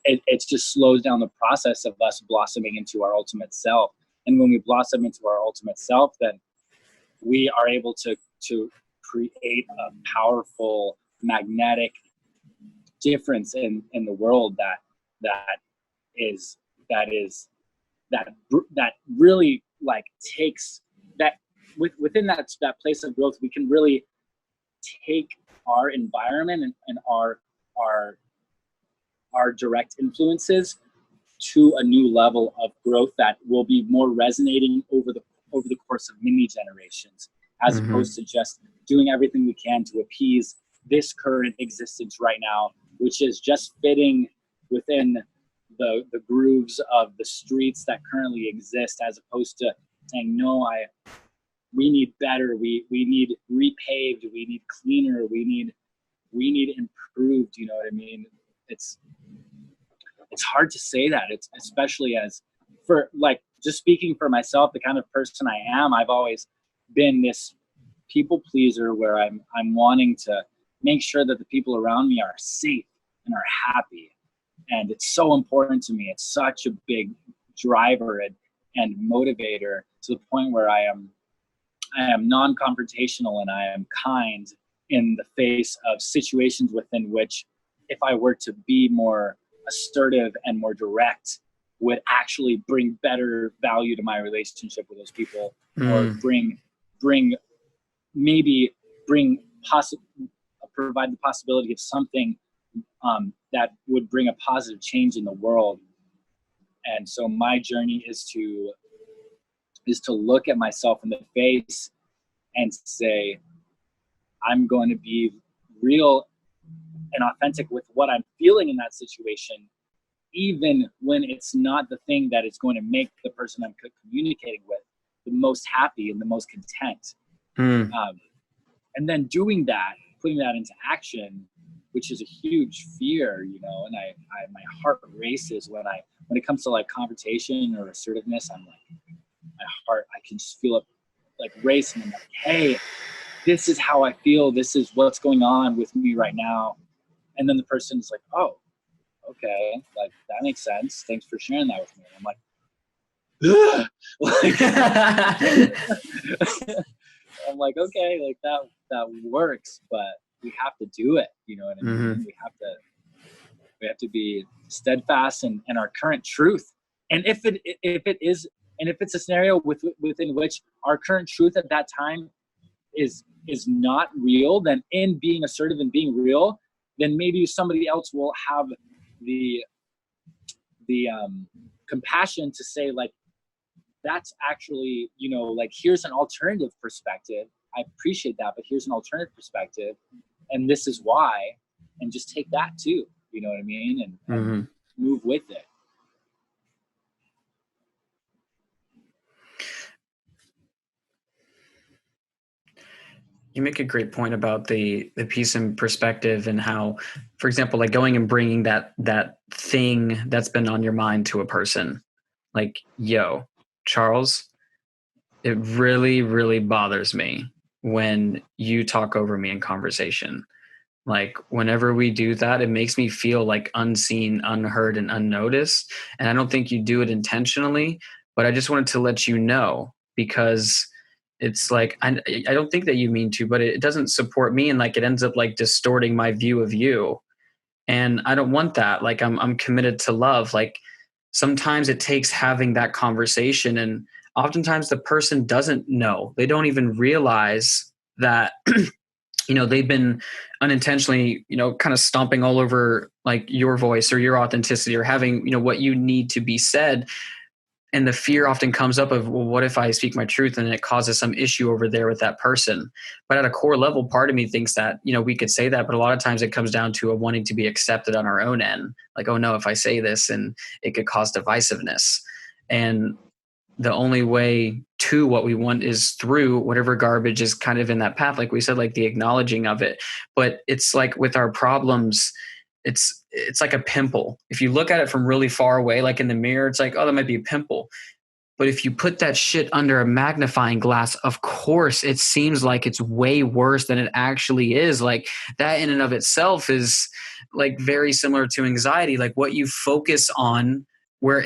it just slows down the process of us blossoming into our ultimate self. And when we blossom into our ultimate self, then we are able to create a powerful magnetic difference in the world that really like takes that within that place of growth. We can really take our environment and our direct influences to a new level of growth that will be more resonating over the course of many generations, as mm-hmm. opposed to just doing everything we can to appease this current existence right now, which is just fitting within the grooves of the streets that currently exist, as opposed to saying, no, we need better, we need repaved, we need cleaner, we need improved. You know what I mean? It's hard to say that. It's especially as for like just speaking for myself, the kind of person I am. I've always been this people pleaser where I'm wanting to make sure that the people around me are safe and are happy. And it's so important to me. It's such a big driver and motivator to the point where I am non-confrontational and I am kind in the face of situations within which if I were to be more assertive and more direct would actually bring better value to my relationship with those people, or provide the possibility of something that would bring a positive change in the world. And so my journey is to look at myself in the face and say, I'm going to be real and authentic with what I'm feeling in that situation, even when it's not the thing that is going to make the person I'm communicating with the most happy and the most content. And then doing that, putting that into action, which is a huge fear, you know, and my heart races when it comes to like confrontation or assertiveness. I'm like, my heart, I can just feel it like race and I'm like, hey, this is how I feel. This is what's going on with me right now. And then the person's like, oh, okay, like that makes sense. Thanks for sharing that with me. And I'm like, like I'm like, okay, like that works, but we have to do it. You know what I mean? Mm-hmm. We have to be steadfast in our current truth. And if it's a scenario within which our current truth at that time is not real, then in being assertive and being real, then maybe somebody else will have the compassion to say, like, that's actually, you know, like, here's an alternative perspective. I appreciate that, but here's an alternative perspective, and this is why, and just take that too. You know what I mean? And move with it. You make a great point about the piece in perspective and how, for example, like going and bringing that thing that's been on your mind to a person, like, yo, Charles, it really, really bothers me when you talk over me in conversation. Like whenever we do that, it makes me feel like unseen, unheard, and unnoticed. And I don't think you do it intentionally, but I just wanted to let you know because it's like, I don't think that you mean to, but it doesn't support me. And like, it ends up like distorting my view of you. And I don't want that. Like I'm committed to love. Like sometimes it takes having that conversation, and oftentimes the person doesn't know. They don't even realize that you know they've been unintentionally, you know, kind of stomping all over like your voice or your authenticity or having, you know, what you need to be said. And the fear often comes up of, well, what if I speak my truth and it causes some issue over there with that person? But at a core level, part of me thinks that, you know, we could say that, but a lot of times it comes down to a wanting to be accepted on our own end. Like, oh no, if I say this and it could cause divisiveness. And the only way to what we want is through whatever garbage is kind of in that path. Like we said, like the acknowledging of it. But it's like with our problems, it's like a pimple. If you look at it from really far away, like in the mirror, it's like, oh, that might be a pimple. But if you put that shit under a magnifying glass, of course, it seems like it's way worse than it actually is. Like that in and of itself is like very similar to anxiety. Like what you focus on, where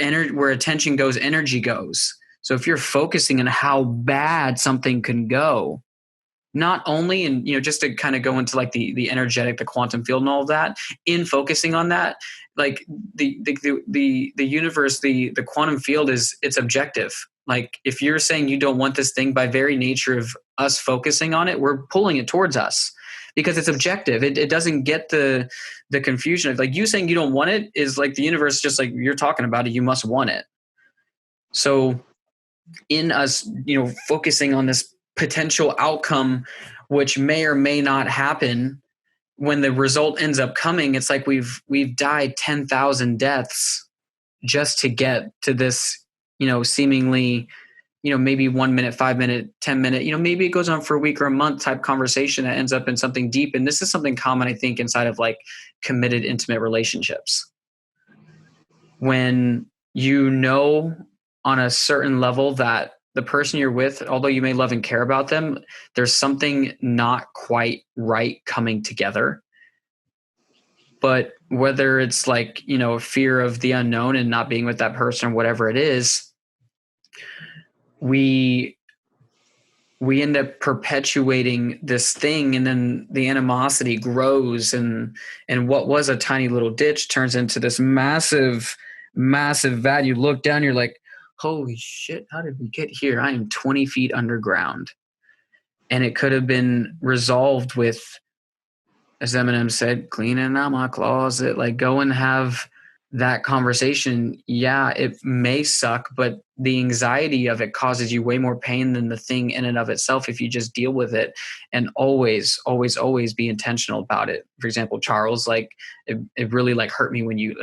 attention goes, energy goes. So if you're focusing on how bad something can go, not only, and you know, just to kind of go into like the energetic, the quantum field and all of that, in focusing on that, like the universe, the quantum field it's objective. Like if you're saying you don't want this thing, by very nature of us focusing on it, we're pulling it towards us because it's objective. It doesn't get the confusion of like you saying you don't want it is like the universe, just like you're talking about it, you must want it. So in us, you know, focusing on this potential outcome, which may or may not happen, when the result ends up coming, it's like we've died 10,000 deaths just to get to this, you know, seemingly, you know, maybe 1 minute, 5 minute, 10 minute, you know, maybe it goes on for a week or a month type conversation that ends up in something deep. And this is something common, I think, inside of like committed, intimate relationships. When you know on a certain level that the person you're with, although you may love and care about them, there's something not quite right coming together. But whether it's like, you know, fear of the unknown and not being with that person or whatever it is, we end up perpetuating this thing, and then the animosity grows, and what was a tiny little ditch turns into this massive vat. You look down, you're like, holy shit, how did we get here? I am 20 feet underground. And it could have been resolved with, as Eminem said, cleaning out my closet. Like, go and have that conversation. Yeah, it may suck, but the anxiety of it causes you way more pain than the thing in and of itself if you just deal with it. And always, always, always be intentional about it. For example, Charles, like it really like hurt me when you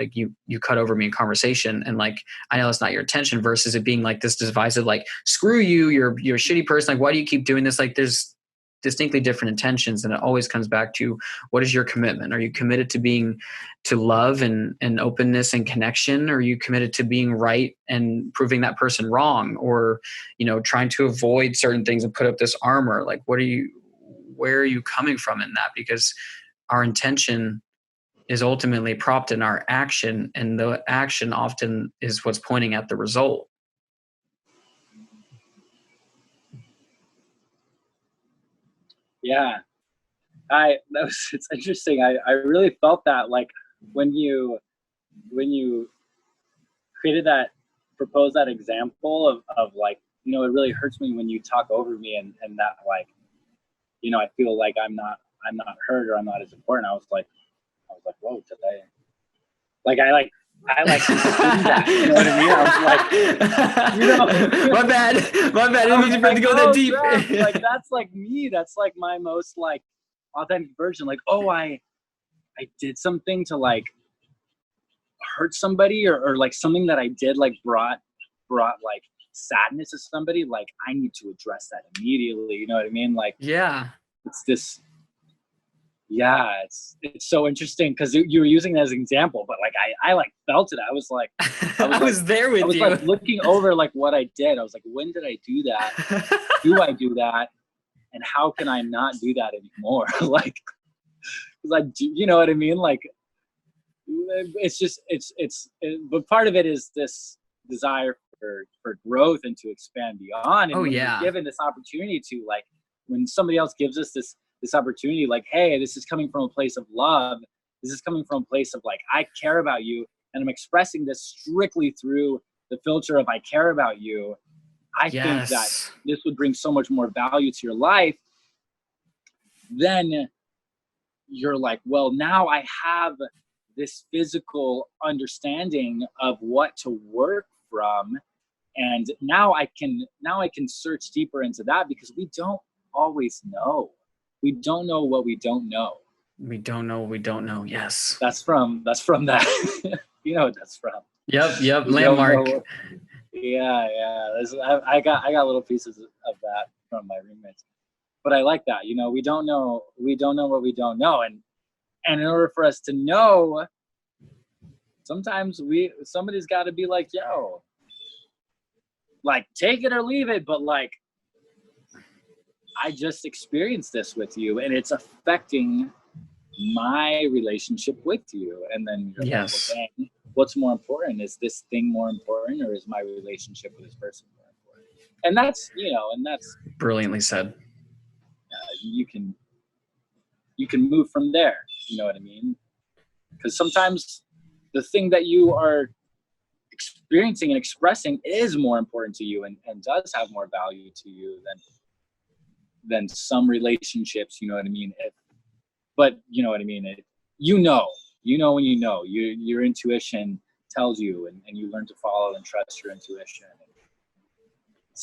cut over me in conversation, and like I know that's not your intention, versus it being like this divisive, like screw you, you're a shitty person, like why do you keep doing this? Like there's distinctly different intentions, and it always comes back to, what is your commitment? Are you committed to love and openness and connection? Or are you committed to being right and proving that person wrong, or trying to avoid certain things and put up this armor? Like, where are you coming from in that? Because our intention is ultimately propped in our action, and the action often is what's pointing at the result. Yeah, it's interesting. I really felt that, like, when you created that, proposed that example of like, it really hurts me when you talk over me, and that, like, I feel like I'm not heard, or I'm not as important. I was like, whoa, did I like I like see that, you know what I mean? I was like, my bad. I didn't mean to go that deep. Crap. Like, that's like me. That's like my most, like, authentic version. Like, oh, I did something to, like, hurt somebody, or like something that I did, like, brought like sadness to somebody. Like, I need to address that immediately. You know what I mean? Like, Yeah. it's this. Yeah, it's so interesting, because you were using that as an example, but like I like felt it. I was like, I was there with you. I was like looking over, like, what I did. I was like, when did I do that? Do I do that? And how can I not do that anymore? Like, you know what I mean? Like, it's just but part of it is this desire for growth and to expand beyond. And when you're given this opportunity to, like, when somebody else gives us this opportunity, like, hey, this is coming from a place of love. This is coming from a place of, like, I care about you, and I'm expressing this strictly through the filter of I care about you. I think that this would bring so much more value to your life. Then you're like, well, now I have this physical understanding of what to work from. And now I can search deeper into that, because we don't always know. We don't know what we don't know. We don't know what we don't know. Yes. That's from that. You know what that's from. Yep. Landmark. Yeah. I got little pieces of that from my roommates. But I like that. We don't know what we don't know. And in order for us to know, sometimes somebody's got to be like, yo, like, take it or leave it, but, like, I just experienced this with you, and it's affecting my relationship with you. And then you're like, well, dang, what's more important? Is this thing more important, or is my relationship with this person more important? And that's, that's brilliantly said. You can move from there. You know what I mean? Because sometimes the thing that you are experiencing and expressing is more important to you, and does have more value to you than some relationships. You know what I mean? But you know what I mean? When your intuition tells you, and you learn to follow and trust your intuition,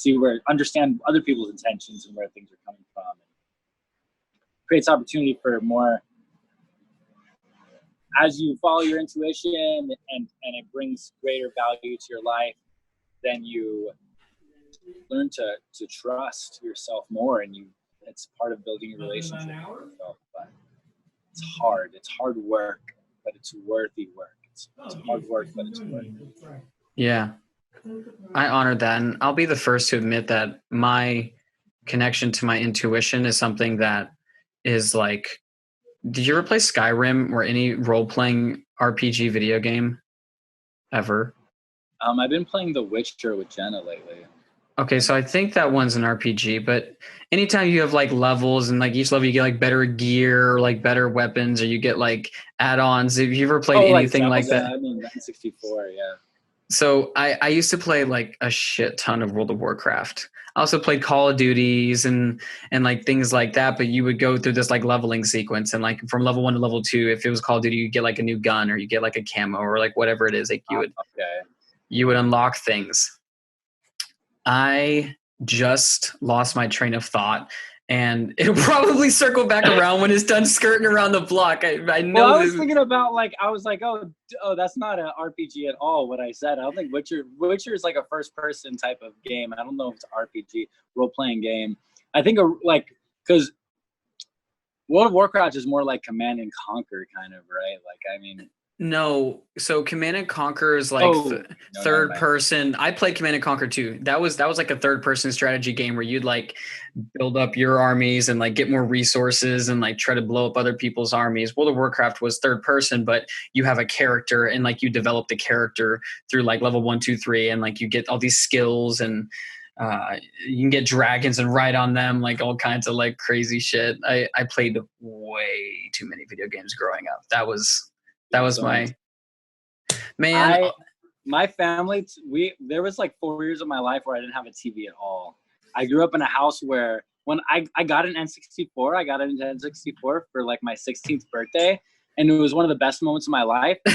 and understand other people's intentions and where things are coming from. And creates opportunity for more, as you follow your intuition, and it brings greater value to your life. Then you learn to trust yourself more, and it's part of building a relationship with yourself. But it's hard work, but it's worthy work. It's hard work, but it's worthy. Yeah, I honor that, and I'll be the first to admit that my connection to my intuition is something that is like, did you ever play Skyrim or any role-playing RPG video game ever? I've been playing The Witcher with Jenna lately. Okay, so I think that one's an RPG, but anytime you have like levels, and like each level you get like better gear, or like better weapons, or you get like add-ons. Have you ever played anything like that? I mean, 64, yeah. So I used to play like a shit ton of World of Warcraft. I also played Call of Duties and like things like that, but you would go through this like leveling sequence, and like from level 1 to level 2, if it was Call of Duty, you get like a new gun, or you get like a camo, or like whatever it is, like you would unlock things. I just lost my train of thought, and it'll probably circle back around when it's done skirting around the block. I know. Well, I was thinking about, like, I was like, oh, that's not an RPG at all, what I said. I don't think Witcher is like a first-person type of game. I don't know if it's an RPG, role-playing game. I think, because World of Warcraft is more like Command and Conquer kind of, right? Like, I mean, No, so Command and Conquer is like no, never third mind. person. I played Command and Conquer too. That was like a third person strategy game where you'd like build up your armies and like get more resources and like try to blow up other people's armies. World of Warcraft was third person, but you have a character and like you develop the character through like level 1, 2, 3, and like you get all these skills and you can get dragons and ride on them, like all kinds of like crazy shit. I played way too many video games growing up. That was my man. My family, there was like 4 years of my life where I didn't have a TV at all. I grew up in a house where when I got an N64, I got an N64 for like my 16th birthday, and it was one of the best moments of my life. But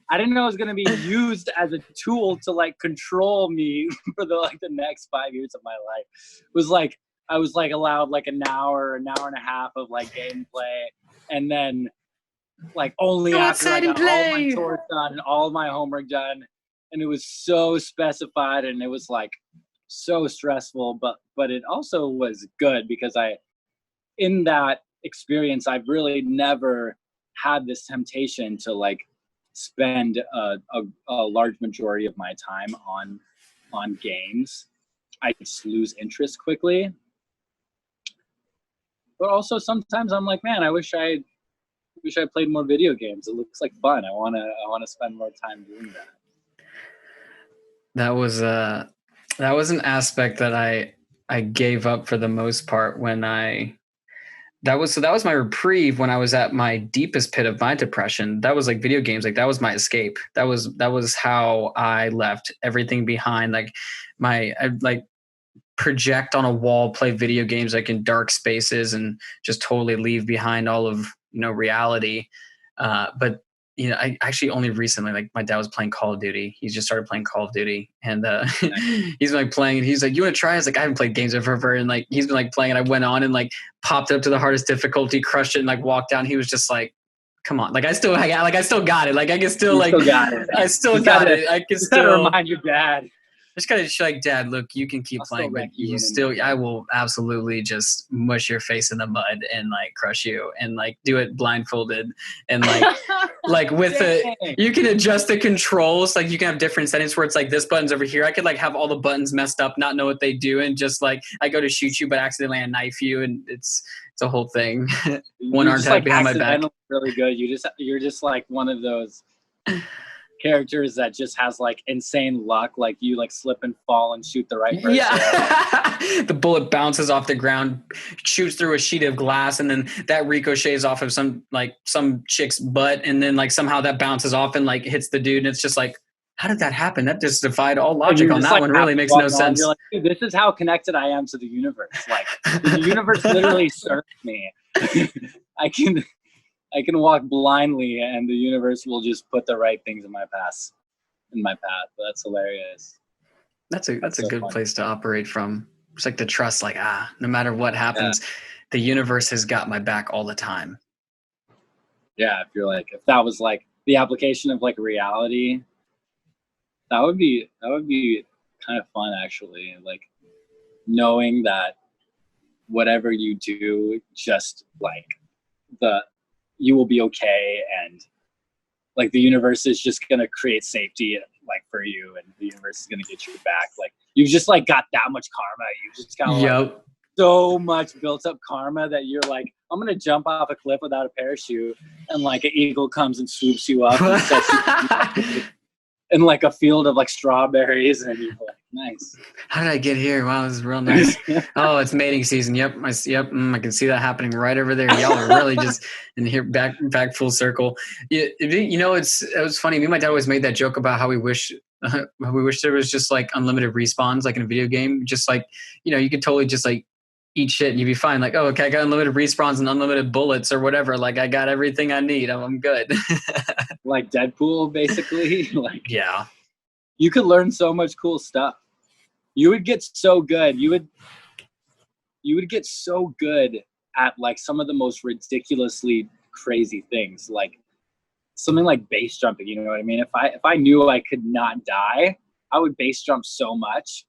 I didn't know it was gonna be used as a tool to like control me for the next 5 years of my life. It was like I was like allowed like an hour and a half of like gameplay, and then like only after I got all my chores done and all my homework done. And it was so specified, and it was like so stressful, but it also was good because in that experience, I've really never had this temptation to like spend a large majority of my time on games. I just lose interest quickly. But also sometimes I'm like, man, I wish I played more video games. It looks like fun. I wanna spend more time doing that. That was an aspect that I gave up for the most part when that was my reprieve when I was at my deepest pit of my depression. That was like video games. Like that was my escape. That was how I left everything behind. Like I'd like project on a wall, play video games like in dark spaces, and just totally leave behind all of reality. But I actually only recently, like my dad was playing Call of Duty. He just started playing Call of Duty, and he's like playing, and he's like, "You want to try?" I was like, "I haven't played games in forever," and like he's been like playing, and I went on and like popped up to the hardest difficulty, crushed it, and like walked down. He was just like, "Come on, like I still got it. Like I can still like I still got it. I can still remind your dad." Just gotta like, Dad, look, you can keep playing, but I will absolutely just mush your face in the mud and like crush you and like do it blindfolded and like with you can adjust the controls. Like you can have different settings where it's like this button's over here. I could like have all the buttons messed up, not know what they do, and just like I go to shoot you, but accidentally I knife you, and it's a whole thing. One arm tied behind my back. Really good. You're just like one of those characters that just has like insane luck, like you like slip and fall and shoot the right person. Yeah. The bullet bounces off the ground, shoots through a sheet of glass, and then that ricochets off of some chick's butt, and then like somehow that bounces off and like hits the dude, and it's just like, how did that happen? That just defied all logic on that like, one. Really makes no sense. You're like, dude, this is how connected I am to the universe. Like the universe literally serves me. I can walk blindly, and the universe will just put the right things in my path. That's hilarious. That's a good funny place to operate from. It's like the trust, like no matter what happens, the universe has got my back all the time. Yeah, if that was like the application of like reality, that would be kind of fun actually. Like knowing that whatever you do, just like you will be okay, and like the universe is just gonna create safety like for you, and the universe is gonna get you back. Like you've just like got that much karma. You just got like, so much built up karma that you're like, I'm gonna jump off a cliff without a parachute, and like an eagle comes and swoops you up and sets you in like a field of like strawberries, and you're like, nice. How did I get here? Wow, this is real nice. Oh, it's mating season. Yep, I can see that happening right over there. Y'all are really just in here back full circle. It was funny. Me and my dad always made that joke about how we wish there was just like unlimited respawns, like in a video game. Just like you could totally just like eat shit and you'd be fine. Like, oh, okay, I got unlimited respawns and unlimited bullets or whatever. Like, I got everything I need. I'm good. Like Deadpool, basically. Like, yeah. You could learn so much cool stuff. You would get so good. You would get so good at like some of the most ridiculously crazy things, like something like base jumping. You know what I mean? If I knew I could not die, I would base jump so much,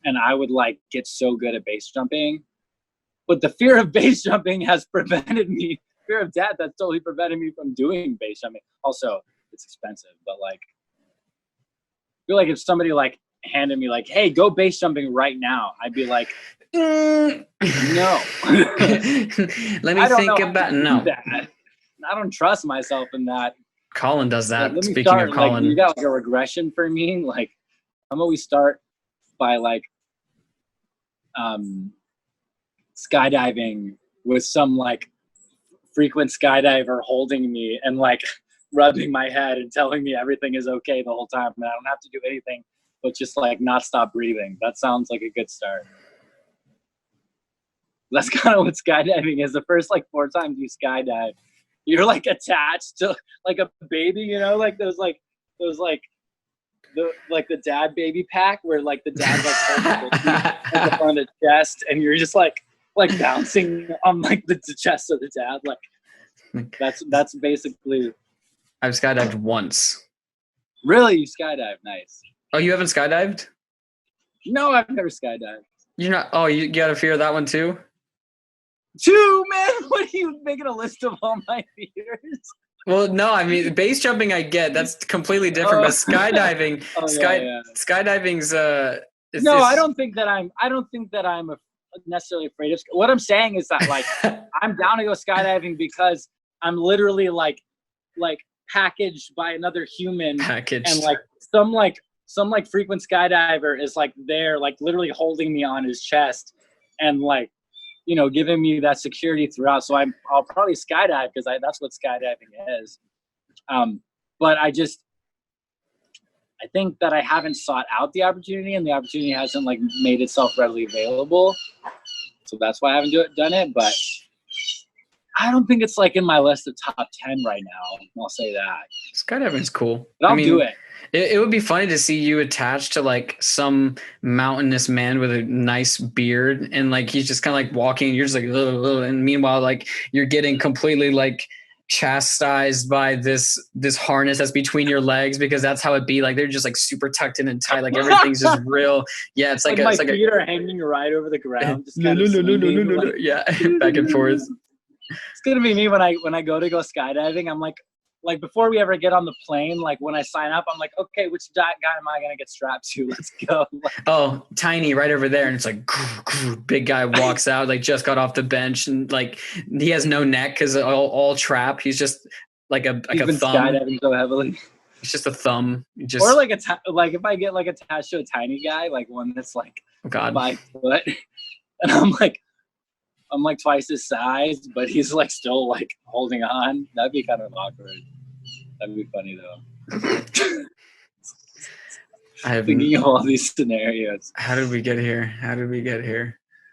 and I would like get so good at base jumping. but the fear of base jumping has prevented me. Fear of death that's totally prevented me from doing base jumping. Also, it's expensive, but like, I feel like if somebody like handed me like, hey, go base jumping right now, I'd be like, no. Let me think about no. That. I don't trust myself in that. Colin does that. Like, Speaking of Colin, like, you got like a regression for me. Like, how about we start by like skydiving with some like frequent skydiver holding me and like rubbing my head and telling me everything is okay the whole time, and I don't have to do anything but just like not stop breathing. That sounds like a good start. That's kind of what skydiving is. The first like 4 times you skydive, you're like attached to like a baby, you know, like those the dad baby pack where like the dad like holds the baby on the chest, and you're just like bouncing on like the chest of the dad. Like that's basically. I've skydived once. Really, you skydive? Nice. Oh, you haven't skydived? No, I've never skydived. You're not. Oh, you got a fear of that one too? Man, what are you making a list of all my fears? Well, no, I mean base jumping. I get that's completely different, but skydiving, skydiving's. I don't think that I'm necessarily afraid of. What I'm saying is that like I'm down to go skydiving because I'm literally like packaged by another human, and like some frequent skydiver is like there, like literally holding me on his chest, and like, you know, giving me that security throughout. So I'll probably skydive because that's what skydiving is. But I think that I haven't sought out the opportunity, and the opportunity hasn't like made itself readily available. So that's why I haven't done it. But I don't think it's like in my list of top 10 right now. I'll say that. Skydiving's cool. But I'll do it. It would be funny to see you attached to like some mountainous man with a nice beard, and like he's just kind of like walking. You're just like, ugh, and meanwhile, like you're getting completely like chastised by this harness that's between your legs, because that's how it be. Like they're just like super tucked in and tight. Like everything's just real. Yeah, it's like my feet are hanging right over the ground. Just no. Yeah, back and forth. It's gonna be me when I go skydiving. I'm like before we ever get on the plane, like when I sign up, I'm like, okay, which guy am I gonna get strapped to? Let's go. Oh, Tiny right over there, and it's like big guy walks out, like just got off the bench, and like he has no neck because all trap. He's just like a thumb. Skydiving so heavily. It's just a thumb. Or like like if I get like attached to a tiny guy, like one that's like 5 foot, and I'm like twice his size, but he's like still like holding on. That'd be kind of awkward. That'd be funny though. I'm thinking of all these scenarios. How did we get here?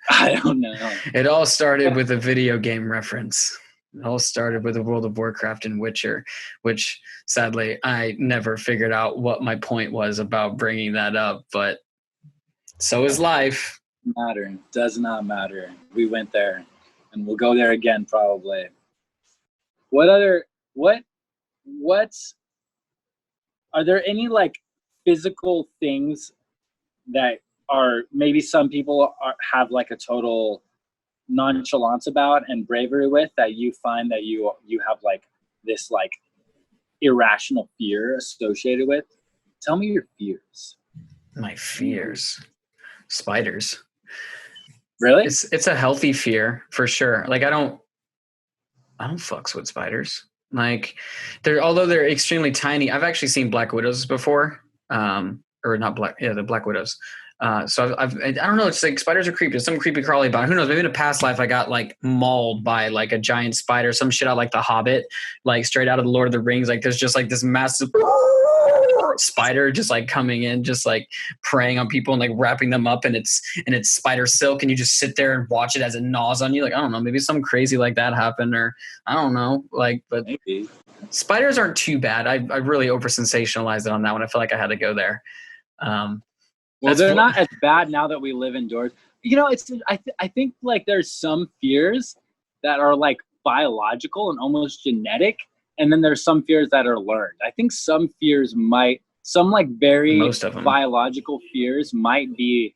I don't know. It all started with a video game reference. It all started with a World of Warcraft and Witcher, which sadly I never figured out what my point was about bringing that up, but so is life. Does not matter. We went there, and we'll go there again probably. What are there any like physical things that are maybe some people have like a total nonchalance about and bravery with, that you find that you have like this like irrational fear associated with? Tell me your fears. My fears. Spiders. Really? It's a healthy fear for sure. Like I don't fucks with spiders. Like although they're extremely tiny. I've actually seen black widows before. Or not black. Yeah, the black widows. So I don't know. It's like spiders are creepy. There's some creepy crawly about it. Who knows? Maybe in a past life I got like mauled by like a giant spider, some shit out like The Hobbit, like straight out of the Lord of the Rings. Like there's just like this massive spider just like coming in, just like preying on people and like wrapping them up, and it's spider silk, and you just sit there and watch it as it gnaws on you. Like I don't know, maybe something crazy like that happened, or I don't know. Like, but maybe. Spiders aren't too bad. I really over sensationalized it on that one. I feel like I had to go there. Well, they're not as bad now that we live indoors. You know, I think like there's some fears that are like biological and almost genetic, and then there's some fears that are learned. I think some fears some like very biological fears might be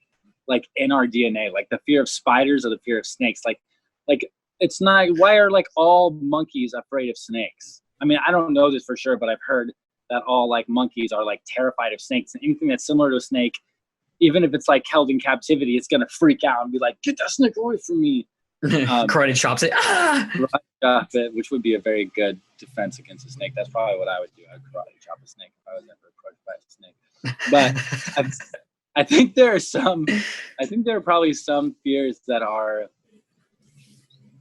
like in our DNA, like the fear of spiders or the fear of snakes. Like like, it's not, why are like all monkeys afraid of snakes? I mean, I don't know this for sure, but I've heard that all like monkeys are like terrified of snakes, and anything that's similar to a snake, even if it's like held in captivity, it's going to freak out and be like, get that snake away from me. Karate chops it. Ah! Which would be a very good defense against a snake. That's probably what I would do. I'd karate chop a snake if I was ever approached by a snake. But I think there are probably some fears that are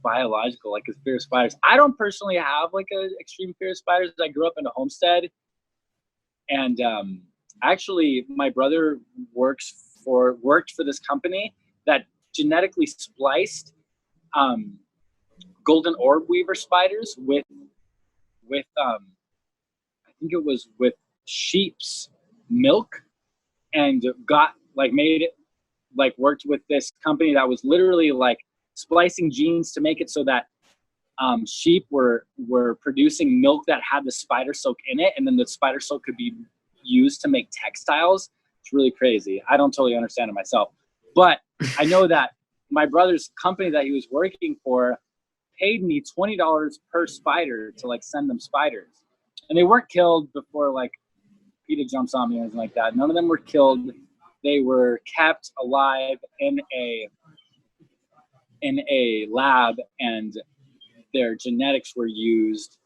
biological, like a fear of spiders. I don't personally have like an extreme fear of spiders. I grew up in a homestead, and actually my brother worked for this company that genetically spliced golden orb weaver spiders with I think it was with sheep's milk, and got like made it like worked with this company that was literally like splicing genes to make it so that sheep were producing milk that had the spider silk in it, and then the spider silk could be used to make textiles. It's really crazy. I don't totally understand it myself, but I know that my brother's company that he was working for paid me $20 per spider to like send them spiders, and they weren't killed before like PETA jumps on me or anything like that. None of them were killed. They were kept alive in a lab, and their genetics were used.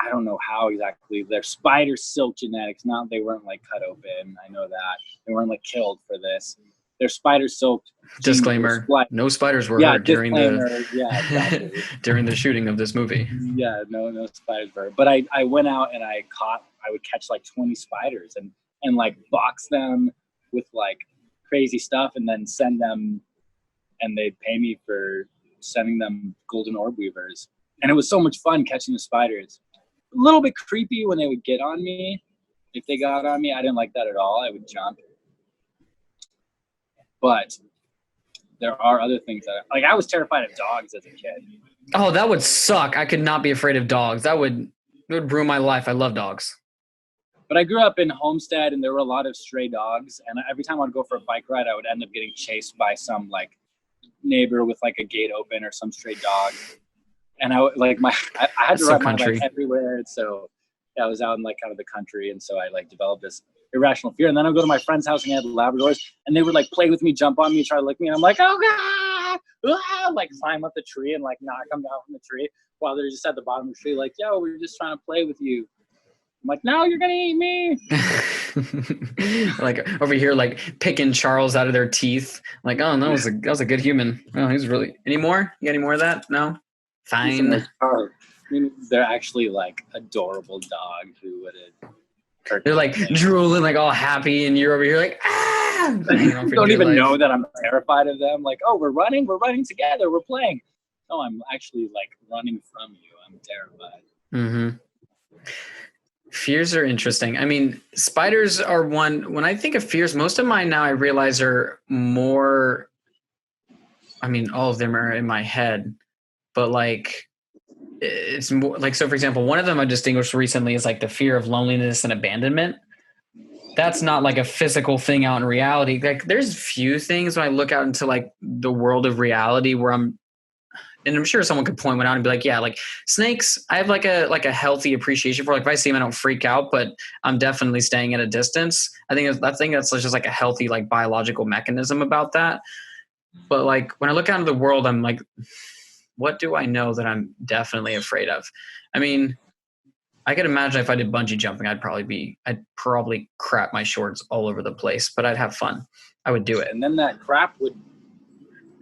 I don't know how exactly. Their spider silk genetics, they weren't like cut open. I know that. They weren't like killed for this. Their spider silk. Disclaimer: no spiders were hurt during exactly. during the shooting of this movie. Yeah, no spiders were hurt. But I went out and I would catch like 20 spiders and like box them with like crazy stuff, and then send them, and they'd pay me for sending them golden orb weavers. And it was so much fun catching the spiders. A little bit creepy when they would get on me. If they got on me, I didn't like that at all. I would jump. But there are other things that, like, I was terrified of dogs as a kid. Oh, that would suck. I could not be afraid of dogs. It would ruin my life. I love dogs. But I grew up in Homestead, and there were a lot of stray dogs. And every time I'd go for a bike ride, I would end up getting chased by some like neighbor with like a gate open or some stray dog. And I had to ride my bike everywhere. And so I was out in like kind of the country, and so I like developed this irrational fear. And then I'd go to my friend's house, and he had Labradors, and they would like play with me, jump on me, try to lick me, and I'm like, oh god, like climb up the tree and like knock them down from the tree while they're just at the bottom of the tree, like, yo, we're just trying to play with you. I'm like, no, you're gonna eat me. Like over here, like picking Charles out of their teeth. Like, oh, that was a good human. Oh, he's really. Any more? You got any more of that? No. Fine. I mean, they're actually like adorable dogs who would have. They're like drooling, like all happy, and you're over here like, ah! Don't even know that I'm terrified of them. Like, oh, we're running together, we're playing. No, I'm actually like running from you. I'm terrified. Mm-hmm. Fears are interesting. I mean, spiders are one. When I think of fears, most of mine now I realize are more. I mean, all of them are in my head, but like. It's more like, so for example, one of them I distinguished recently is like the fear of loneliness and abandonment. That's not like a physical thing out in reality. Like there's few things when I look out into like the world of reality where and I'm sure someone could point one out and be like, yeah, like snakes, I have like a healthy appreciation for. Like if I see them, I don't freak out, but I'm definitely staying at a distance. I think that's just like a healthy, like biological mechanism about that. But like when I look out into the world, I'm like, what do I know that I'm definitely afraid of? I mean, I could imagine if I did bungee jumping, I'd probably crap my shorts all over the place, but I'd have fun. I would do it. And then that crap would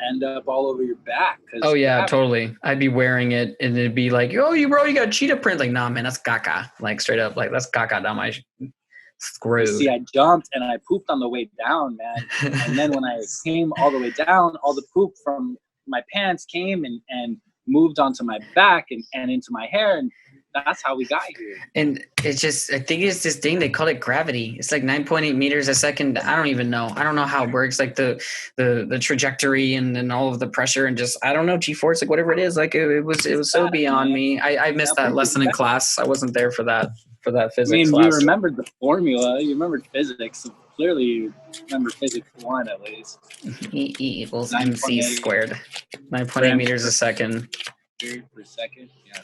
end up all over your back. Oh yeah, totally. I'd be wearing it, and it'd be like, oh, you got cheetah print. Like, nah, man, that's caca. Like straight up, like that's caca down my screw. See, I jumped and I pooped on the way down, man. And then when I came all the way down, all the poop from my pants came and moved onto my back and into my hair, and that's how we got here. And it's just, I think it's this thing, they call it gravity. It's like 9.8 meters a second. I don't even know. I don't know how it works, like the trajectory and all of the pressure and just, I don't know, G-force, like whatever it is. Like it was so beyond me. I missed that lesson in class. I wasn't there for that physics class. You remembered the formula. You remembered physics. clearly you remember physics 1 at least. E equals mc squared. 9.8 meters a second. Per second. Yeah,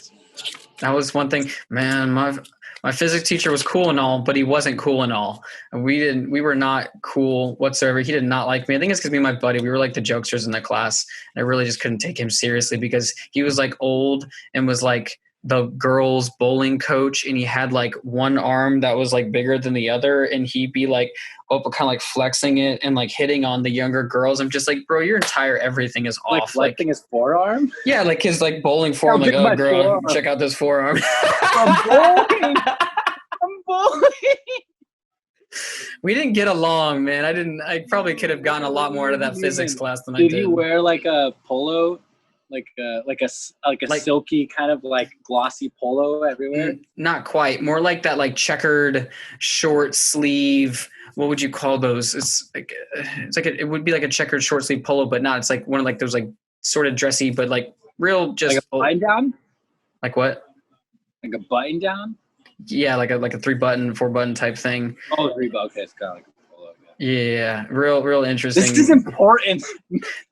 that was one thing. Man, my physics teacher was cool and all, but he wasn't cool and all. And we were not cool whatsoever. He did not like me. I think it's because me and my buddy, we were like the jokesters in the class. And I really just couldn't take him seriously because he was like old and was like the girls' bowling coach, and he had like one arm that was like bigger than the other, and he'd be like kind of like flexing it and like hitting on the younger girls. I'm just like, bro, your entire everything is like off. Flexing his forearm? Yeah, like his like bowling forearm. Like, oh girl, forearm. Check out this forearm. I'm bowling. I'm bowling. We didn't get along, man. I probably could have gotten a lot more out of that physics class than I did. Did you wear like a polo? Like a silky kind of like glossy polo everywhere? Not quite. More like that like checkered short sleeve. What would you call those? It would be like a checkered short sleeve polo, but not. It's like one of like those like sort of dressy, but like real just like a button down. Like what? Like a button down? Yeah, like a 3-button, 4-button type thing. Oh, 3-button. Okay, it's kind of like a polo. Yeah, real interesting. This is important.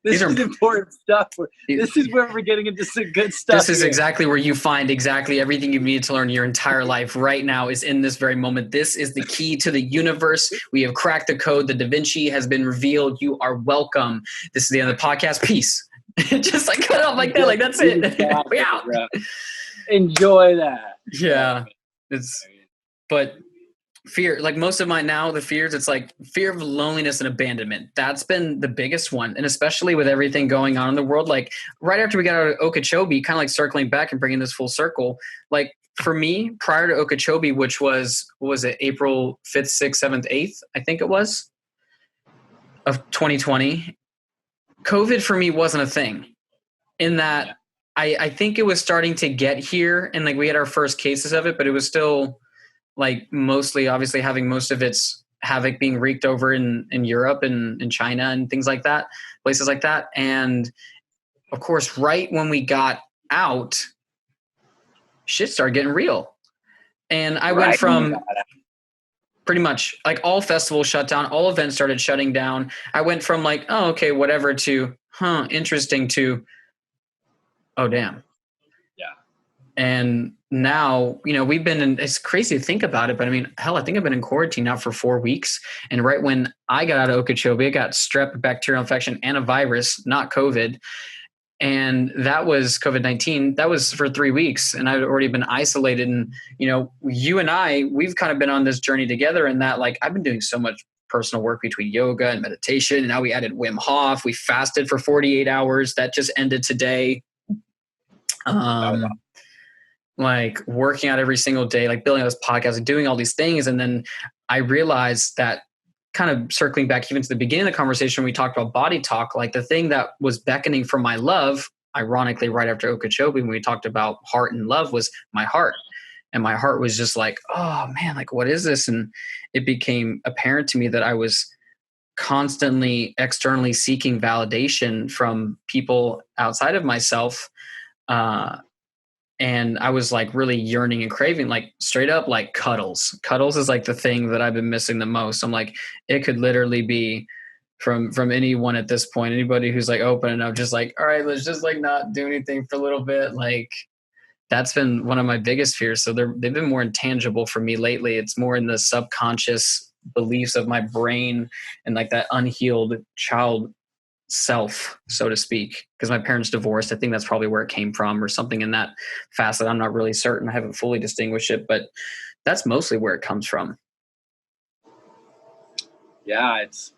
This is important stuff. This is where we're getting into some good stuff. This is exactly where you find exactly everything you've needed to learn your entire life right now is in this very moment. This is the key to the universe. We have cracked the code. The Da Vinci has been revealed. You are welcome. This is the end of the podcast. Peace. Just like cut off like that. Like that's it. We out. Enjoy that. Yeah. But fear, like most of mine now, the fears, it's like fear of loneliness and abandonment. That's been the biggest one. And especially with everything going on in the world, like right after we got out of Okeechobee, kind of like circling back and bringing this full circle, like for me, prior to Okeechobee, which was, what was it, April 5th, 6th, 7th, 8th, I think it was, of 2020, COVID for me wasn't a thing in that I think it was starting to get here and like we had our first cases of it, but it was still like mostly obviously having most of its havoc being wreaked over in Europe and in China and things like that, places like that. And of course, right when we got out, shit started getting real. And I went from pretty much like all festivals shut down, all events started shutting down. I went from like, oh, okay, whatever to, interesting to, oh, damn. Yeah. And now, we've been in, it's crazy to think about it, but I mean, hell, I think I've been in quarantine now for 4 weeks. And right when I got out of Okeechobee, I got strep, bacterial infection, and a virus, not COVID. And that was COVID-19. That was for 3 weeks. And I'd already been isolated. And, you and I, we've kind of been on this journey together in that, like, I've been doing so much personal work between yoga and meditation. And now we added Wim Hof. We fasted for 48 hours. That just ended today. Like working out every single day, like building this podcast and doing all these things. And then I realized that kind of circling back even to the beginning of the conversation, we talked about body talk, like the thing that was beckoning for my love, ironically, right after Okeechobee, when we talked about heart and love, was my heart. And my heart was just like, oh man, like what is this? And it became apparent to me that I was constantly externally seeking validation from people outside of myself. And I was like really yearning and craving, like straight up like cuddles. Cuddles is like the thing that I've been missing the most. I'm like, it could literally be from anyone at this point, anybody who's like open enough, just like, all right, let's just like not do anything for a little bit. Like that's been one of my biggest fears. So they've been more intangible for me lately. It's more in the subconscious beliefs of my brain and like that unhealed child self, so to speak, because my parents divorced. I think that's probably where it came from or something in that facet. I'm not really certain. I haven't fully distinguished it, but that's mostly where it comes from. Yeah, it's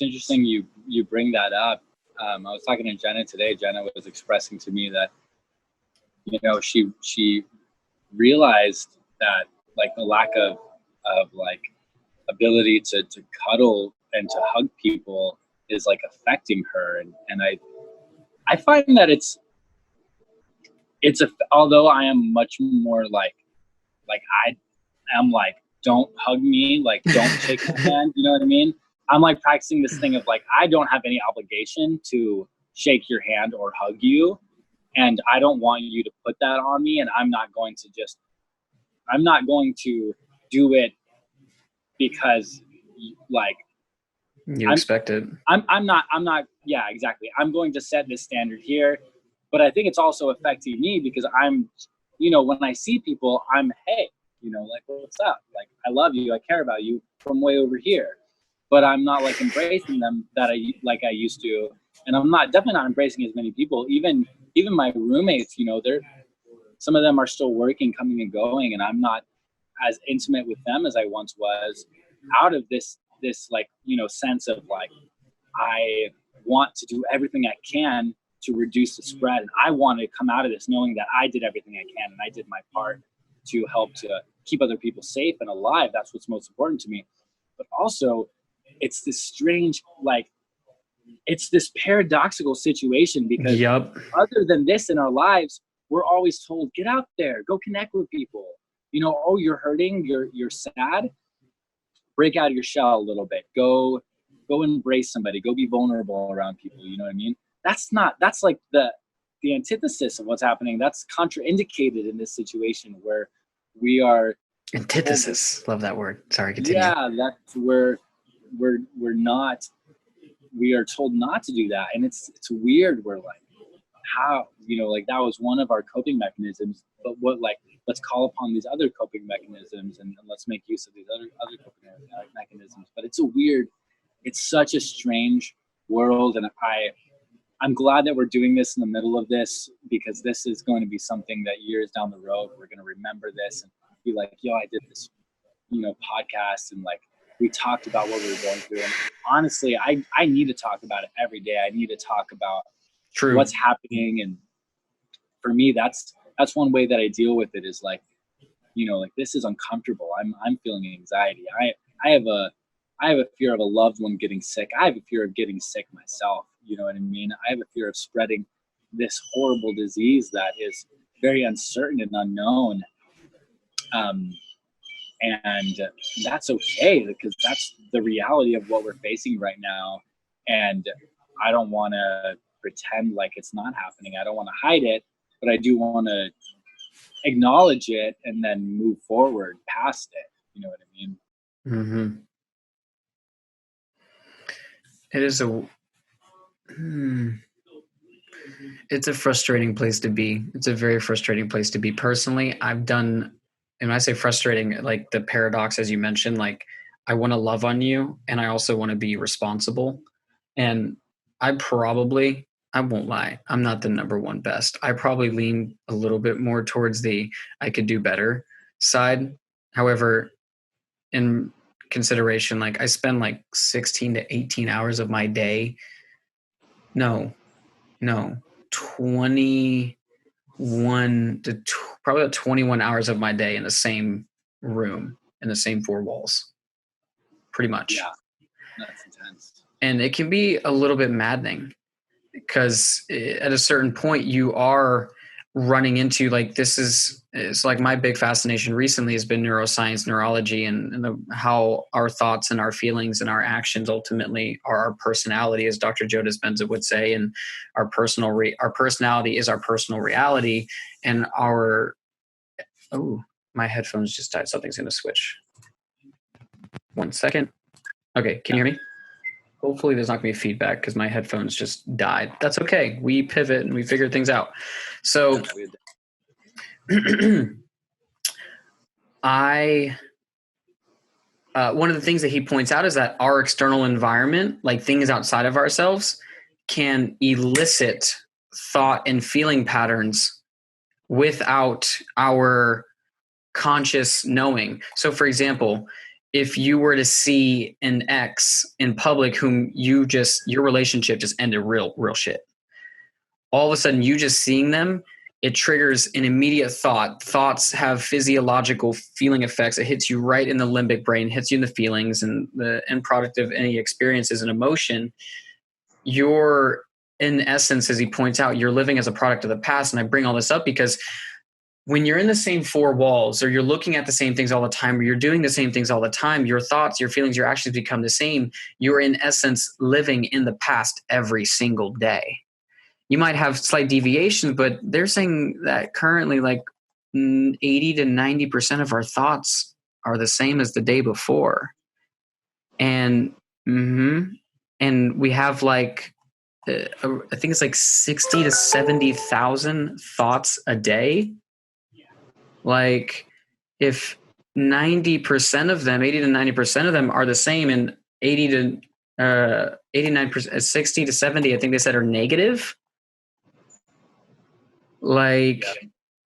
interesting you bring that up. I was talking to Jenna today. Jenna was expressing to me that, she realized that like the lack of like ability to cuddle and to hug people is like affecting her. And I find that it's although I am much more like I am like, don't hug me, like don't shake my hand, you know what I mean? I'm like practicing this thing of like, I don't have any obligation to shake your hand or hug you. And I don't want you to put that on me. And I'm not going to do it because like You I'm expect it. I'm not yeah, exactly. I'm going to set this standard here, but I think it's also affecting me because I'm, when I see people, I'm, hey, like, what's up? Like, I love you, I care about you from way over here, but I'm not like embracing them that I used to, and I'm not definitely not embracing as many people. Even my roommates, they're some of them are still working, coming and going, and I'm not as intimate with them as I once was, out of this like sense of like, I want to do everything I can to reduce the spread. And I want to come out of this knowing that I did everything I can and I did my part to help to keep other people safe and alive. That's what's most important to me. But also, it's this strange, like, it's this paradoxical situation because Yup. other than this in our lives, we're always told, get out there, go connect with people. Oh, you're hurting, you're sad, break out of your shell a little bit, go embrace somebody, go be vulnerable around people. You know what I mean? That's like the antithesis of what's happening. That's contraindicated in this situation where we are told, Antithesis. Love that word. Sorry, continue. yeah, that's where we're not, we are told not to do that. And it's weird. We're like, how, like, that was one of our coping mechanisms, but what, like, let's call upon these other coping mechanisms, and let's make use of these other coping mechanisms. But it's such a strange world, and I'm glad that we're doing this in the middle of this, because this is going to be something that years down the road we're going to remember this and be like, yo, I did this podcast, and like, we talked about what we were going through. And honestly, I need to talk about it every day. I need to talk about True. what's happening. And for me, that's one way that I deal with it, is like, like, this is uncomfortable. I'm feeling anxiety. I have a fear of a loved one getting sick. I have a fear of getting sick myself. You know what I mean? I have a fear of spreading this horrible disease that is very uncertain and unknown. And that's okay, because that's the reality of what we're facing right now. And I don't want to pretend like it's not happening. I don't want to hide it, but I do want to acknowledge it and then move forward past it. You know what I mean? Mm-hmm. It is it's a frustrating place to be. It's a very frustrating place to be. Personally, and when I say frustrating, like the paradox, as you mentioned, like, I want to love on you and I also want to be responsible. And I won't lie, I'm not the number one best. I probably lean a little bit more towards the I could do better side. However, in consideration, like, I spend like 16 to 18 hours of my day. No, 21 probably about 21 hours of my day in the same room, in the same four walls, pretty much. Yeah, that's intense. And it can be a little bit maddening, because at a certain point you are running into, like, it's like my big fascination recently has been neuroscience, neurology, and how our thoughts and our feelings and our actions ultimately are our personality, as Dr. Joe Dispenza would say. And our personality is our personal reality. And my headphones just died. Something's going to switch. 1 second. Okay. Can you hear me? Hopefully there's not going to be feedback, because my headphones just died. That's okay. We pivot and we figure things out. So one of the things that he points out is that our external environment, like things outside of ourselves, can elicit thought and feeling patterns without our conscious knowing. So, for example, if you were to see an ex in public whom your relationship just ended real shit, all of a sudden you just seeing them, it triggers an immediate thought. Thoughts have physiological feeling effects. It hits you right in the limbic brain, hits you in the feelings, and the end product of any experience is an emotion. You're, in essence, as he points out, you're living as a product of the past. And I bring all this up because when you're in the same four walls, or you're looking at the same things all the time, or you're doing the same things all the time, your thoughts, your feelings, your actions become the same. You're, in essence, living in the past every single day. You might have slight deviations, but they're saying that currently like 80 to 90% of our thoughts are the same as the day before. And Mm-hmm. And we have like, I think it's like 60 to 70,000 thoughts a day. Like if 90% of them, 80 to 90% of them are the same, and 80 to 89%, 60 to 70, I think they said, are negative. Like,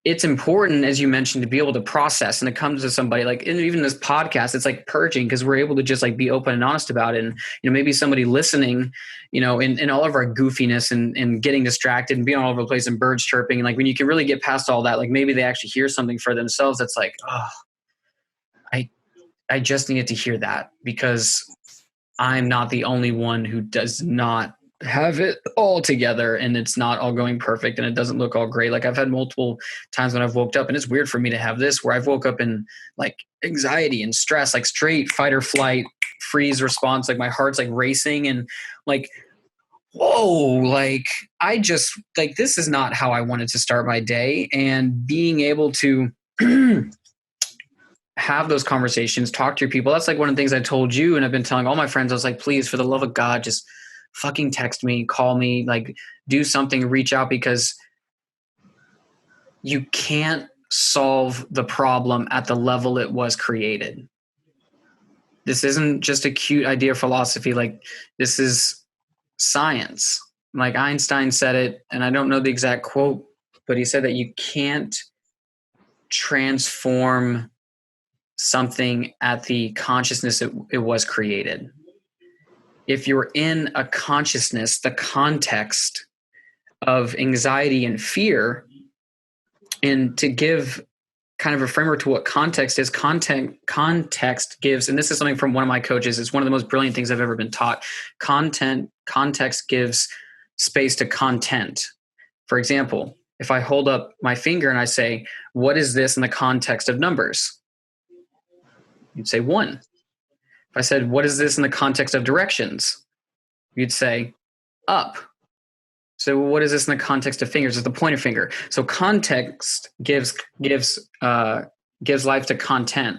it's important, as you mentioned, to be able to process, and it comes to somebody like, even this podcast, it's like purging, because we're able to just like be open and honest about it. And, maybe somebody listening, in all of our goofiness and getting distracted and being all over the place and birds chirping. And like, when you can really get past all that, like maybe they actually hear something for themselves. That's like, oh, I just needed to hear that, because I'm not the only one who does not have it all together, and it's not all going perfect, and it doesn't look all great. Like I've had multiple times when I've woke up, and it's weird for me to have this, where I've woke up in like anxiety and stress, like straight fight or flight freeze response. Like my heart's like racing, and like, whoa, like I just like, this is not how I wanted to start my day. And being able to have those conversations, talk to your people. That's like one of the things I told you, and I've been telling all my friends. I was like, please, for the love of God, just fucking text me, call me, like do something, reach out, because you can't solve the problem at the level it was created. This isn't just a cute idea of philosophy. Like, this is science. Like Einstein said it, and I don't know the exact quote, but he said that you can't transform something at the consciousness it was created. If you're in a consciousness, the context of anxiety and fear, and to give kind of a framework to what context is, context gives, and this is something from one of my coaches, it's one of the most brilliant things I've ever been taught. Context gives space to content. For example, if I hold up my finger and I say, what is this in the context of numbers? You'd say 1. If I said, what is this in the context of directions? You'd say up. So what is this in the context of fingers? It's the pointer finger. So context gives life to content.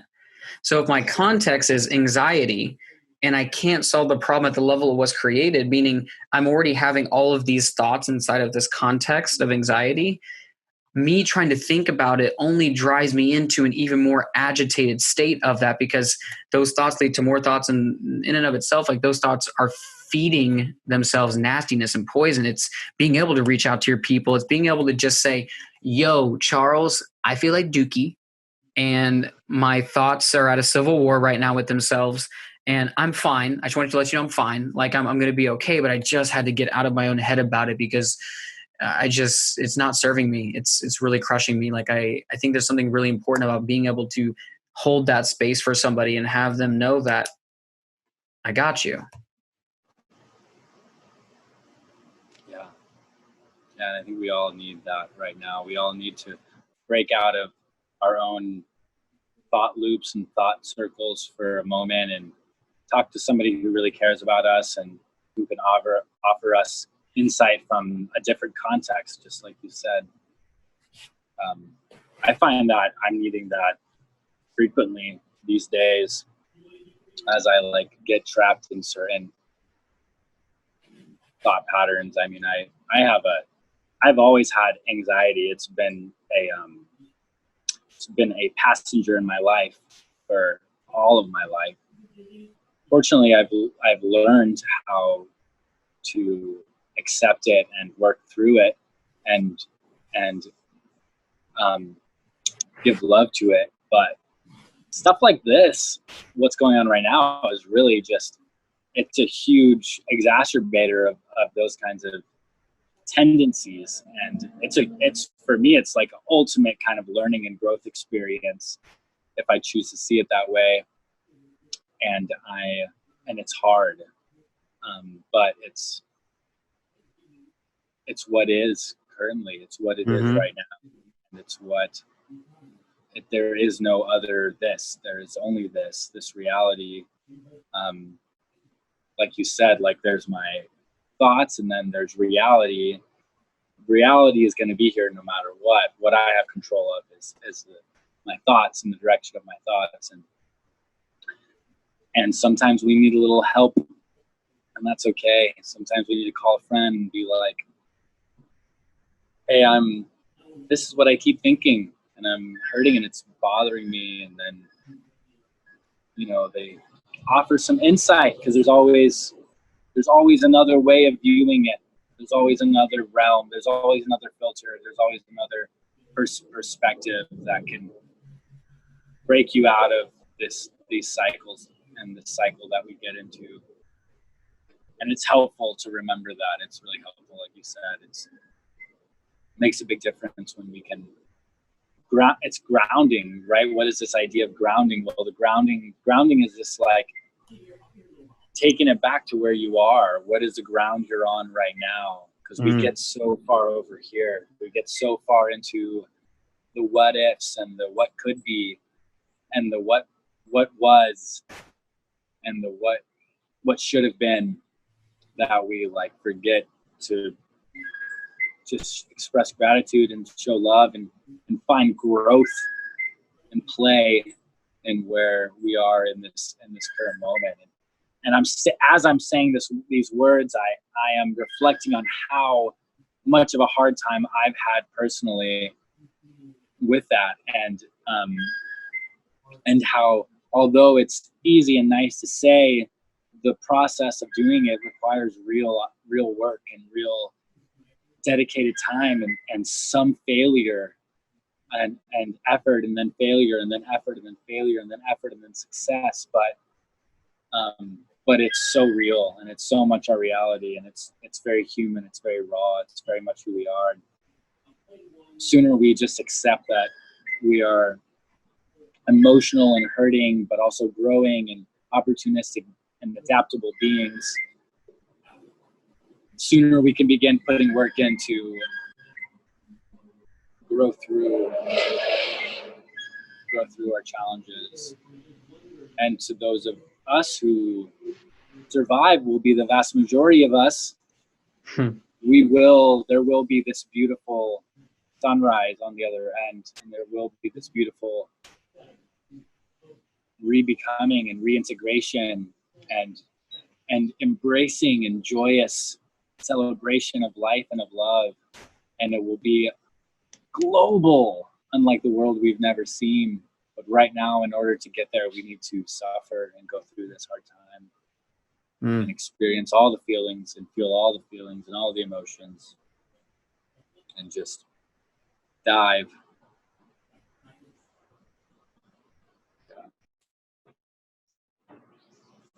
So if my context is anxiety, and I can't solve the problem at the level it was created, meaning I'm already having all of these thoughts inside of this context of anxiety, me trying to think about it only drives me into an even more agitated state of that, because those thoughts lead to more thoughts, and in and of itself, like those thoughts are feeding themselves nastiness and poison. It's being able to reach out to your people. It's being able to just say, yo, Charles, I feel like Dookie, and my thoughts are at a civil war right now with themselves, and I'm fine. I just wanted to let you know I'm fine. Like I'm going to be okay, but I just had to get out of my own head about it, because it's not serving me. It's really crushing me. Like I think there's something really important about being able to hold that space for somebody and have them know that I got you. Yeah. And I think we all need that right now. We all need to break out of our own thought loops and thought circles for a moment and talk to somebody who really cares about us and who can offer us insight from a different context, just like you said. I find that I'm needing that frequently these days as I like get trapped in certain thought patterns. I mean, I've always had anxiety. It's been a passenger in my life for all of my life. Fortunately, I've learned how to accept it and work through it, and give love to it. But stuff like this, what's going on right now, is really just, it's a huge exacerbator of those kinds of tendencies. And it's for me, it's like an ultimate kind of learning and growth experience if I choose to see it that way. And it's hard, but it's what is currently. It's what it is right now, and it's what. There is no other this. There is only this reality. Like you said, like there's my thoughts, and then there's reality. Reality is going to be here no matter what. What I have control of is my thoughts and the direction of my thoughts, and sometimes we need a little help and that's okay. Sometimes we need to call a friend and be like, hey, this is what I keep thinking, and I'm hurting and it's bothering me. And then, they offer some insight, because there's always another way of viewing it. There's always another realm. There's always another filter. There's always another perspective that can break you out of these cycles and the cycle that we get into. And it's helpful to remember that. It's really helpful, like you said. It makes a big difference when we can it's grounding, right? What is this idea of grounding? Well, the grounding is this, like, taking it back to where you are. What is the ground you're on right now? Because we get so far over here. We get so far into the what ifs and the what could be, and the what was, and the what should have been, that we like forget to just express gratitude and show love and find growth and play in where we are in this current moment. And as I'm saying these words, I am reflecting on how much of a hard time I've had personally with that, and how, although it's easy and nice to say, the process of doing it requires real work and real dedicated time, and some failure and effort, and then failure, and then effort, and then failure, and then effort, and then success. But it's so real, and it's so much our reality, and it's very human, it's very raw, it's very much who we are. And sooner we just accept that we are emotional and hurting, but also growing and opportunistic and adaptable beings, sooner we can begin putting work into grow through our challenges. And to those of us who survive, will be the vast majority of us, there will be this beautiful sunrise on the other end, and there will be this beautiful re-becoming and reintegration and embracing and joyous celebration of life and of love. And it will be global, unlike the world we've never seen. But right now, in order to get there, we need to suffer and go through this hard time and experience all the feelings and feel all the feelings and all the emotions, and just dive.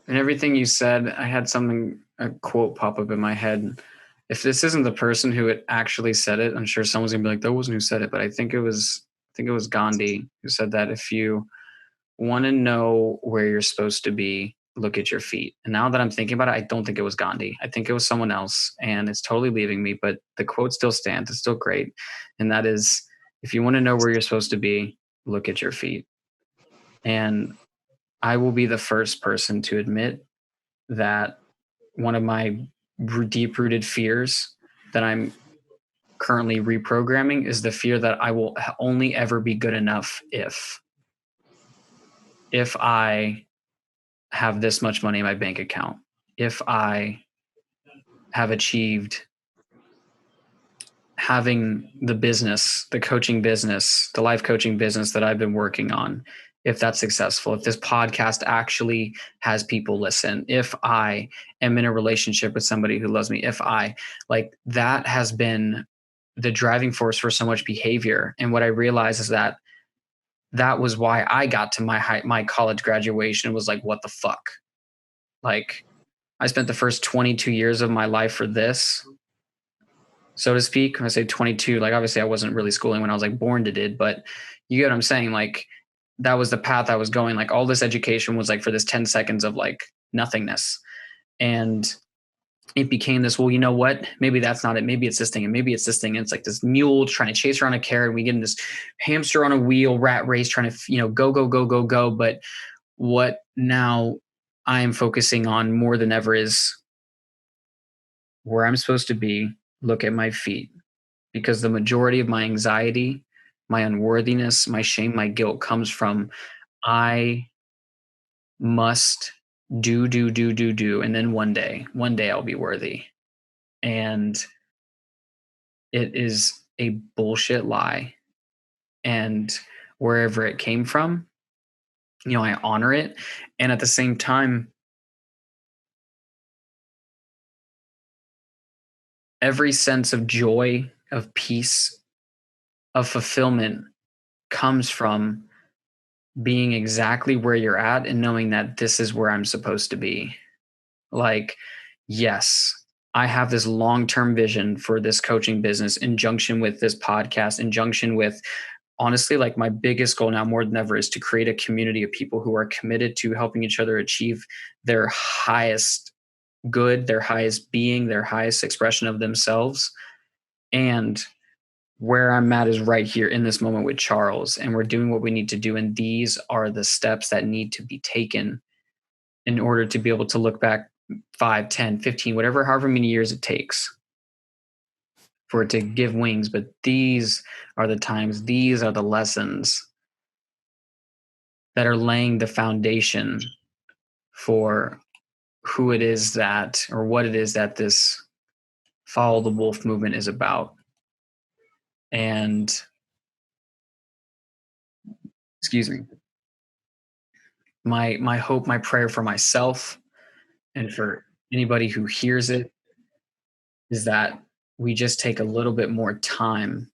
And everything you said, I had a quote pop up in my head. If this isn't the person who had actually said it, I'm sure someone's gonna be like, that wasn't who said it. But I think it was Gandhi who said that if you want to know where you're supposed to be, look at your feet. And now that I'm thinking about it, I don't think it was Gandhi. I think it was someone else, and it's totally leaving me, but the quote still stands. It's still great. And that is, if you want to know where you're supposed to be, look at your feet. And I will be the first person to admit that one of my deep rooted fears that I'm currently reprogramming is the fear that I will only ever be good enough if I have this much money in my bank account, if I have achieved having the business, the coaching business, the life coaching business that I've been working on, if that's successful, if this podcast actually has people listen, if I am in a relationship with somebody who loves me, if I, like, that has been the driving force for so much behavior. And what I realized is that was why I got to my college graduation, was like, what the fuck? Like, I spent the first 22 years of my life for this, so to speak. When I say 22, like, obviously I wasn't really schooling when I was like born to did, but you get what I'm saying? Like, that was the path I was going. Like, all this education was like for this 10 seconds of like nothingness. And it became this, well, you know what? Maybe that's not it. Maybe it's this thing, and maybe it's this thing. And it's like this mule trying to chase around a carrot. And we get in this hamster on a wheel rat race trying to, go. But what now I am focusing on more than ever is where I'm supposed to be. Look at my feet, because the majority of my anxiety, my unworthiness, my shame, my guilt comes from I must do. And then one day I'll be worthy. And it is a bullshit lie. And wherever it came from, I honor it. And at the same time, every sense of joy, of peace, of fulfillment comes from being exactly where you're at and knowing that this is where I'm supposed to be. Like, yes, I have this long-term vision for this coaching business in junction with this podcast, in junction with, honestly, like my biggest goal now more than ever is to create a community of people who are committed to helping each other achieve their highest good, their highest being, their highest expression of themselves. And where I'm at is right here in this moment with Charles, and we're doing what we need to do. And these are the steps that need to be taken in order to be able to look back 5, 10, 15, whatever, however many years it takes for it to give wings. But these are the times, these are the lessons that are laying the foundation for who it is that, or what it is that this follow the wolf movement is about. And excuse me, my hope, my prayer for myself and for anybody who hears it is that we just take a little bit more time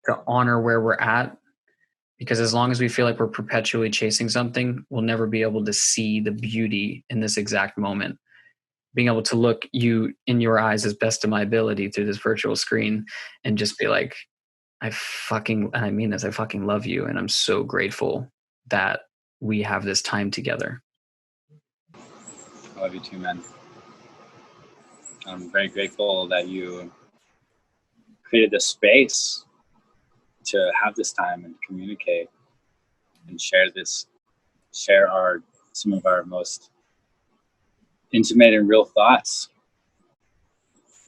to honor where we're at, because as long as we feel like we're perpetually chasing something, we'll never be able to see the beauty in this exact moment. Being able to look you in your eyes as best of my ability through this virtual screen and just be like, and I mean this, I fucking love you. And I'm so grateful that we have this time together. I love you too, man. I'm very grateful that you created this space to have this time and communicate and share some of our most intimate and real thoughts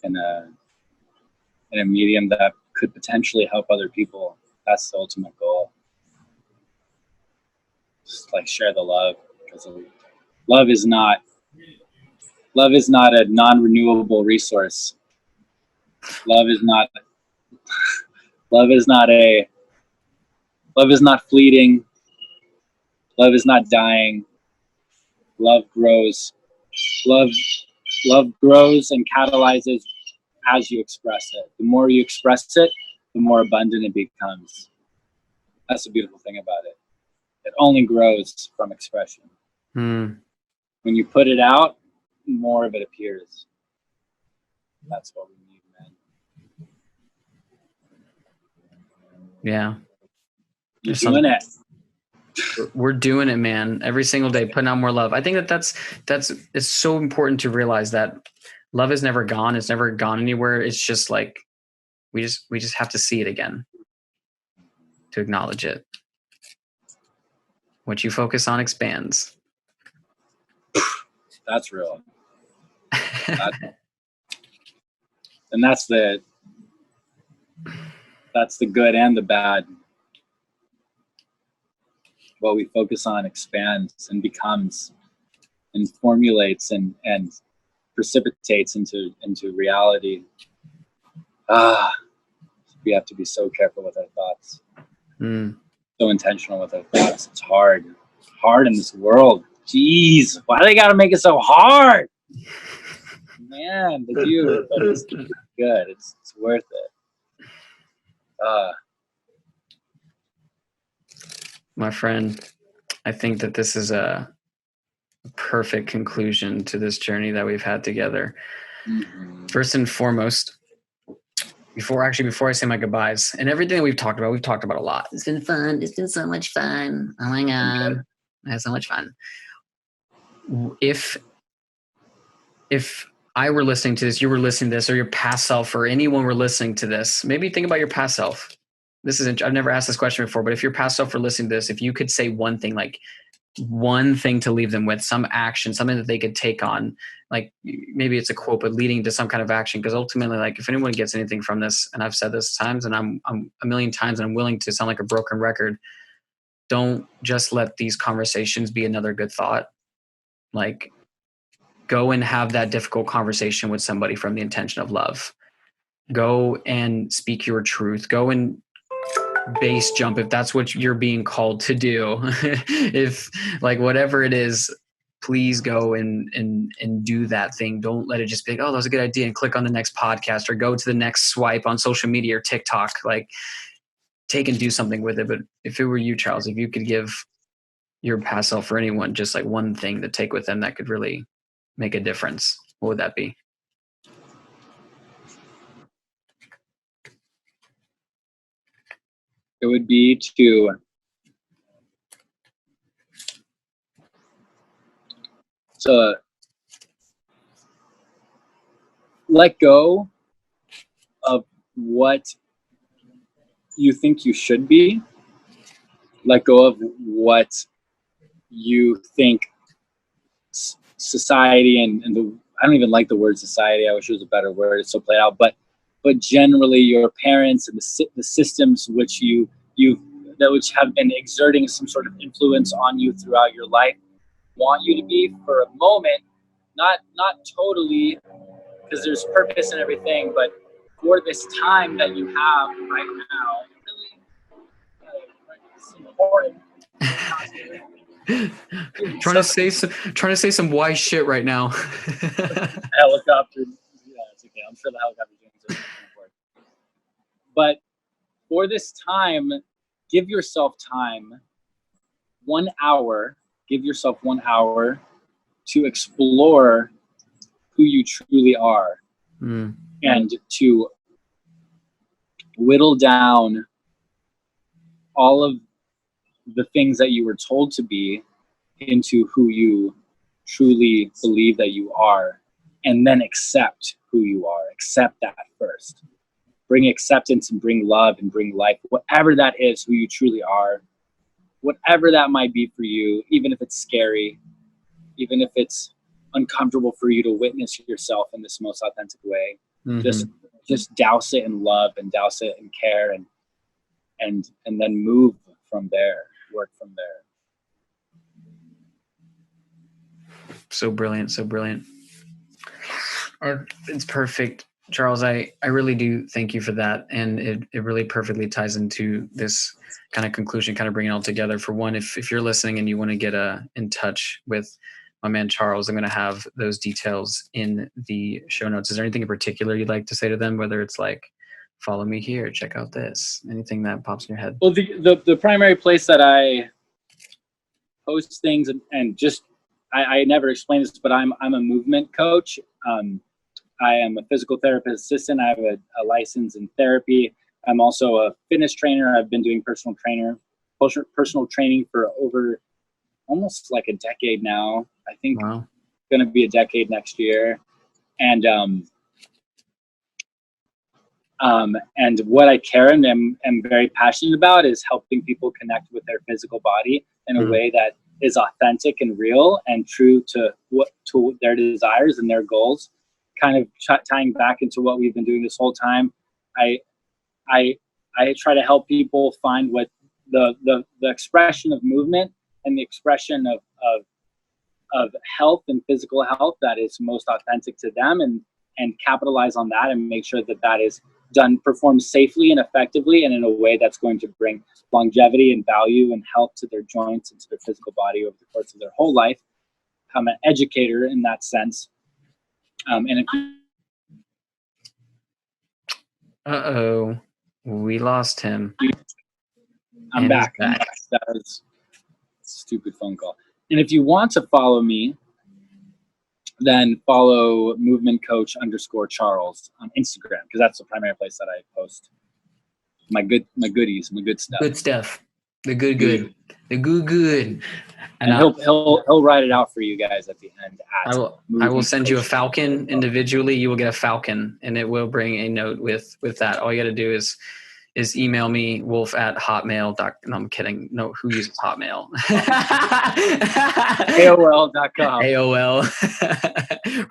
in a medium that could potentially help other people. That's the ultimate goal. Just like share the love, because love is not a non-renewable resource. Love is not fleeting. Love is not dying. Love grows. Love grows and catalyzes as you express it. The more you express it, the more abundant it becomes. That's the beautiful thing about it. It only grows from expression. When you put it out, more of it appears. That's what we need, man. Yeah. You're doing it. We're doing it, man. Every single day, putting out more love. I think that's it's so important to realize that love is never gone. It's never gone anywhere. It's just like we just have to see it again to acknowledge it. What you focus on expands. That's real. And that's the good and the bad. What we focus on expands and becomes and formulates and precipitates into reality. We have to be so careful with our thoughts. So intentional with our thoughts. It's hard in this world. Jeez, why do they gotta make it so hard? Man, they do, but it's good. It's worth it. My friend, I think that this is a perfect conclusion to this journey that we've had together. First and foremost, before I say my goodbyes, and everything that we've talked about a lot. It's been fun. It's been so much fun. Oh my God. I had so much fun. If I were listening to this, you were listening to this, or your past self, or anyone were listening to this, maybe think about your past self. I've never asked this question before, but if your past self were listening to this, if you could say one thing, like one thing to leave them with, some action, something that they could take on, like maybe it's a quote, but leading to some kind of action. Because ultimately, like if anyone gets anything from this, and I've said this times, and I'm a million times, and I'm willing to sound like a broken record, don't just let these conversations be another good thought. Like, go and have that difficult conversation with somebody from the intention of love. Go and speak your truth. Go and base jump if that's what you're being called to do. If like whatever it is, please go and do that thing. Don't let it just be like, oh, that was a good idea, and click on the next podcast or go to the next swipe on social media or TikTok. Like, take and do something with it. But if it were you, Charles, if you could give your past self or anyone just like one thing to take with them that could really make a difference, what would that be? It would be to let go of what you think you should be. Let go of what you think society and I don't even like the word society. I wish it was a better word. It's so played out. But generally, your parents and the systems which which have been exerting some sort of influence on you throughout your life want you to be for a moment, not totally, because there's purpose in everything, but for this time that you have right now, really, it's important. Trying to say some wise shit right now. Helicopter. Yeah, it's okay. I'm sure the helicopter doing something important. But for this time, give yourself time. 1 hour. Give yourself 1 hour to explore who you truly are, and to whittle down all of the things that you were told to be into who you truly believe that you are, and then accept who you are. Accept that first. Bring acceptance and bring love and bring life, whatever that is, who you truly are, whatever that might be for you, even if it's scary, even if it's uncomfortable for you to witness yourself in this most authentic way. Just douse it in love and douse it in care, and then move from there, work from there. So brilliant. It's perfect. Charles, I really do thank you for that. And it really perfectly ties into this kind of conclusion, kind of bringing it all together. For one, if you're listening and you want to get in touch with my man Charles, I'm going to have those details in the show notes. Is there anything in particular you'd like to say to them, whether it's like, follow me here, check out this, anything that pops in your head? Well, the primary place that I post things, and just I never explained this, but I'm a movement coach. I am a physical therapist assistant. I have a license in therapy. I'm also a fitness trainer. I've been doing personal training for over almost like a decade now. I think Wow. Going to be a decade next year. And what I care and am very passionate about is helping people connect with their physical body in a way that is authentic and real and true to their desires and their goals. Kind of tying back into what we've been doing this whole time. I try to help people find what the expression of movement and the expression of health and physical health that is most authentic to them, and capitalize on that and make sure that is performed safely and effectively and in a way that's going to bring longevity and value and health to their joints and to their physical body over the course of their whole life. I'm an educator in that sense. We lost him. I'm back. That was a stupid phone call. And if you want to follow me, then follow movement coach _Charles on Instagram, because that's the primary place that I post my goodies, my good stuff. Good stuff. The good. The good. And he'll write it out for you guys at the end. I will send you a falcon individually. You will get a falcon, and it will bring a note with that. All you got to do is email me, wolf@hotmail.com. No, I'm kidding. No, who uses Hotmail? AOL.com. AOL.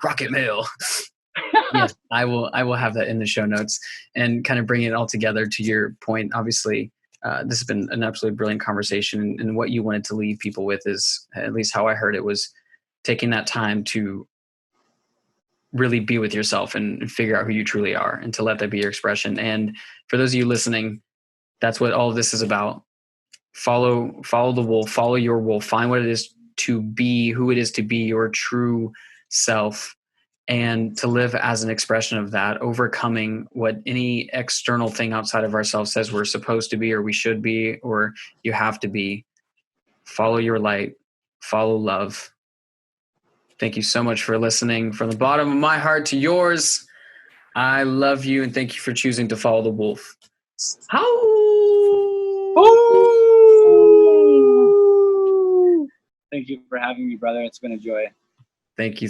Rocket Mail. Yes, I will have that in the show notes, and kind of bring it all together to your point. Obviously, this has been an absolutely brilliant conversation, and what you wanted to leave people with is, at least how I heard it, was taking that time to really be with yourself and figure out who you truly are, and to let that be your expression. And for those of you listening, that's what all of this is about. Follow the wolf, follow your wolf, find what it is to be, who it is to be your true self, and to live as an expression of that, overcoming what any external thing outside of ourselves says we're supposed to be, or we should be, or you have to be. Follow your light, follow love. Thank you so much for listening. From the bottom of my heart to yours, I love you, and thank you for choosing to follow the wolf. How? Thank you for having me, brother. It's been a joy. Thank you.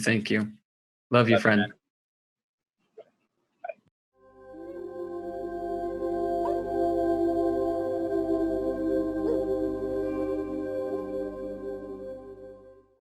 Love you, friend. Man.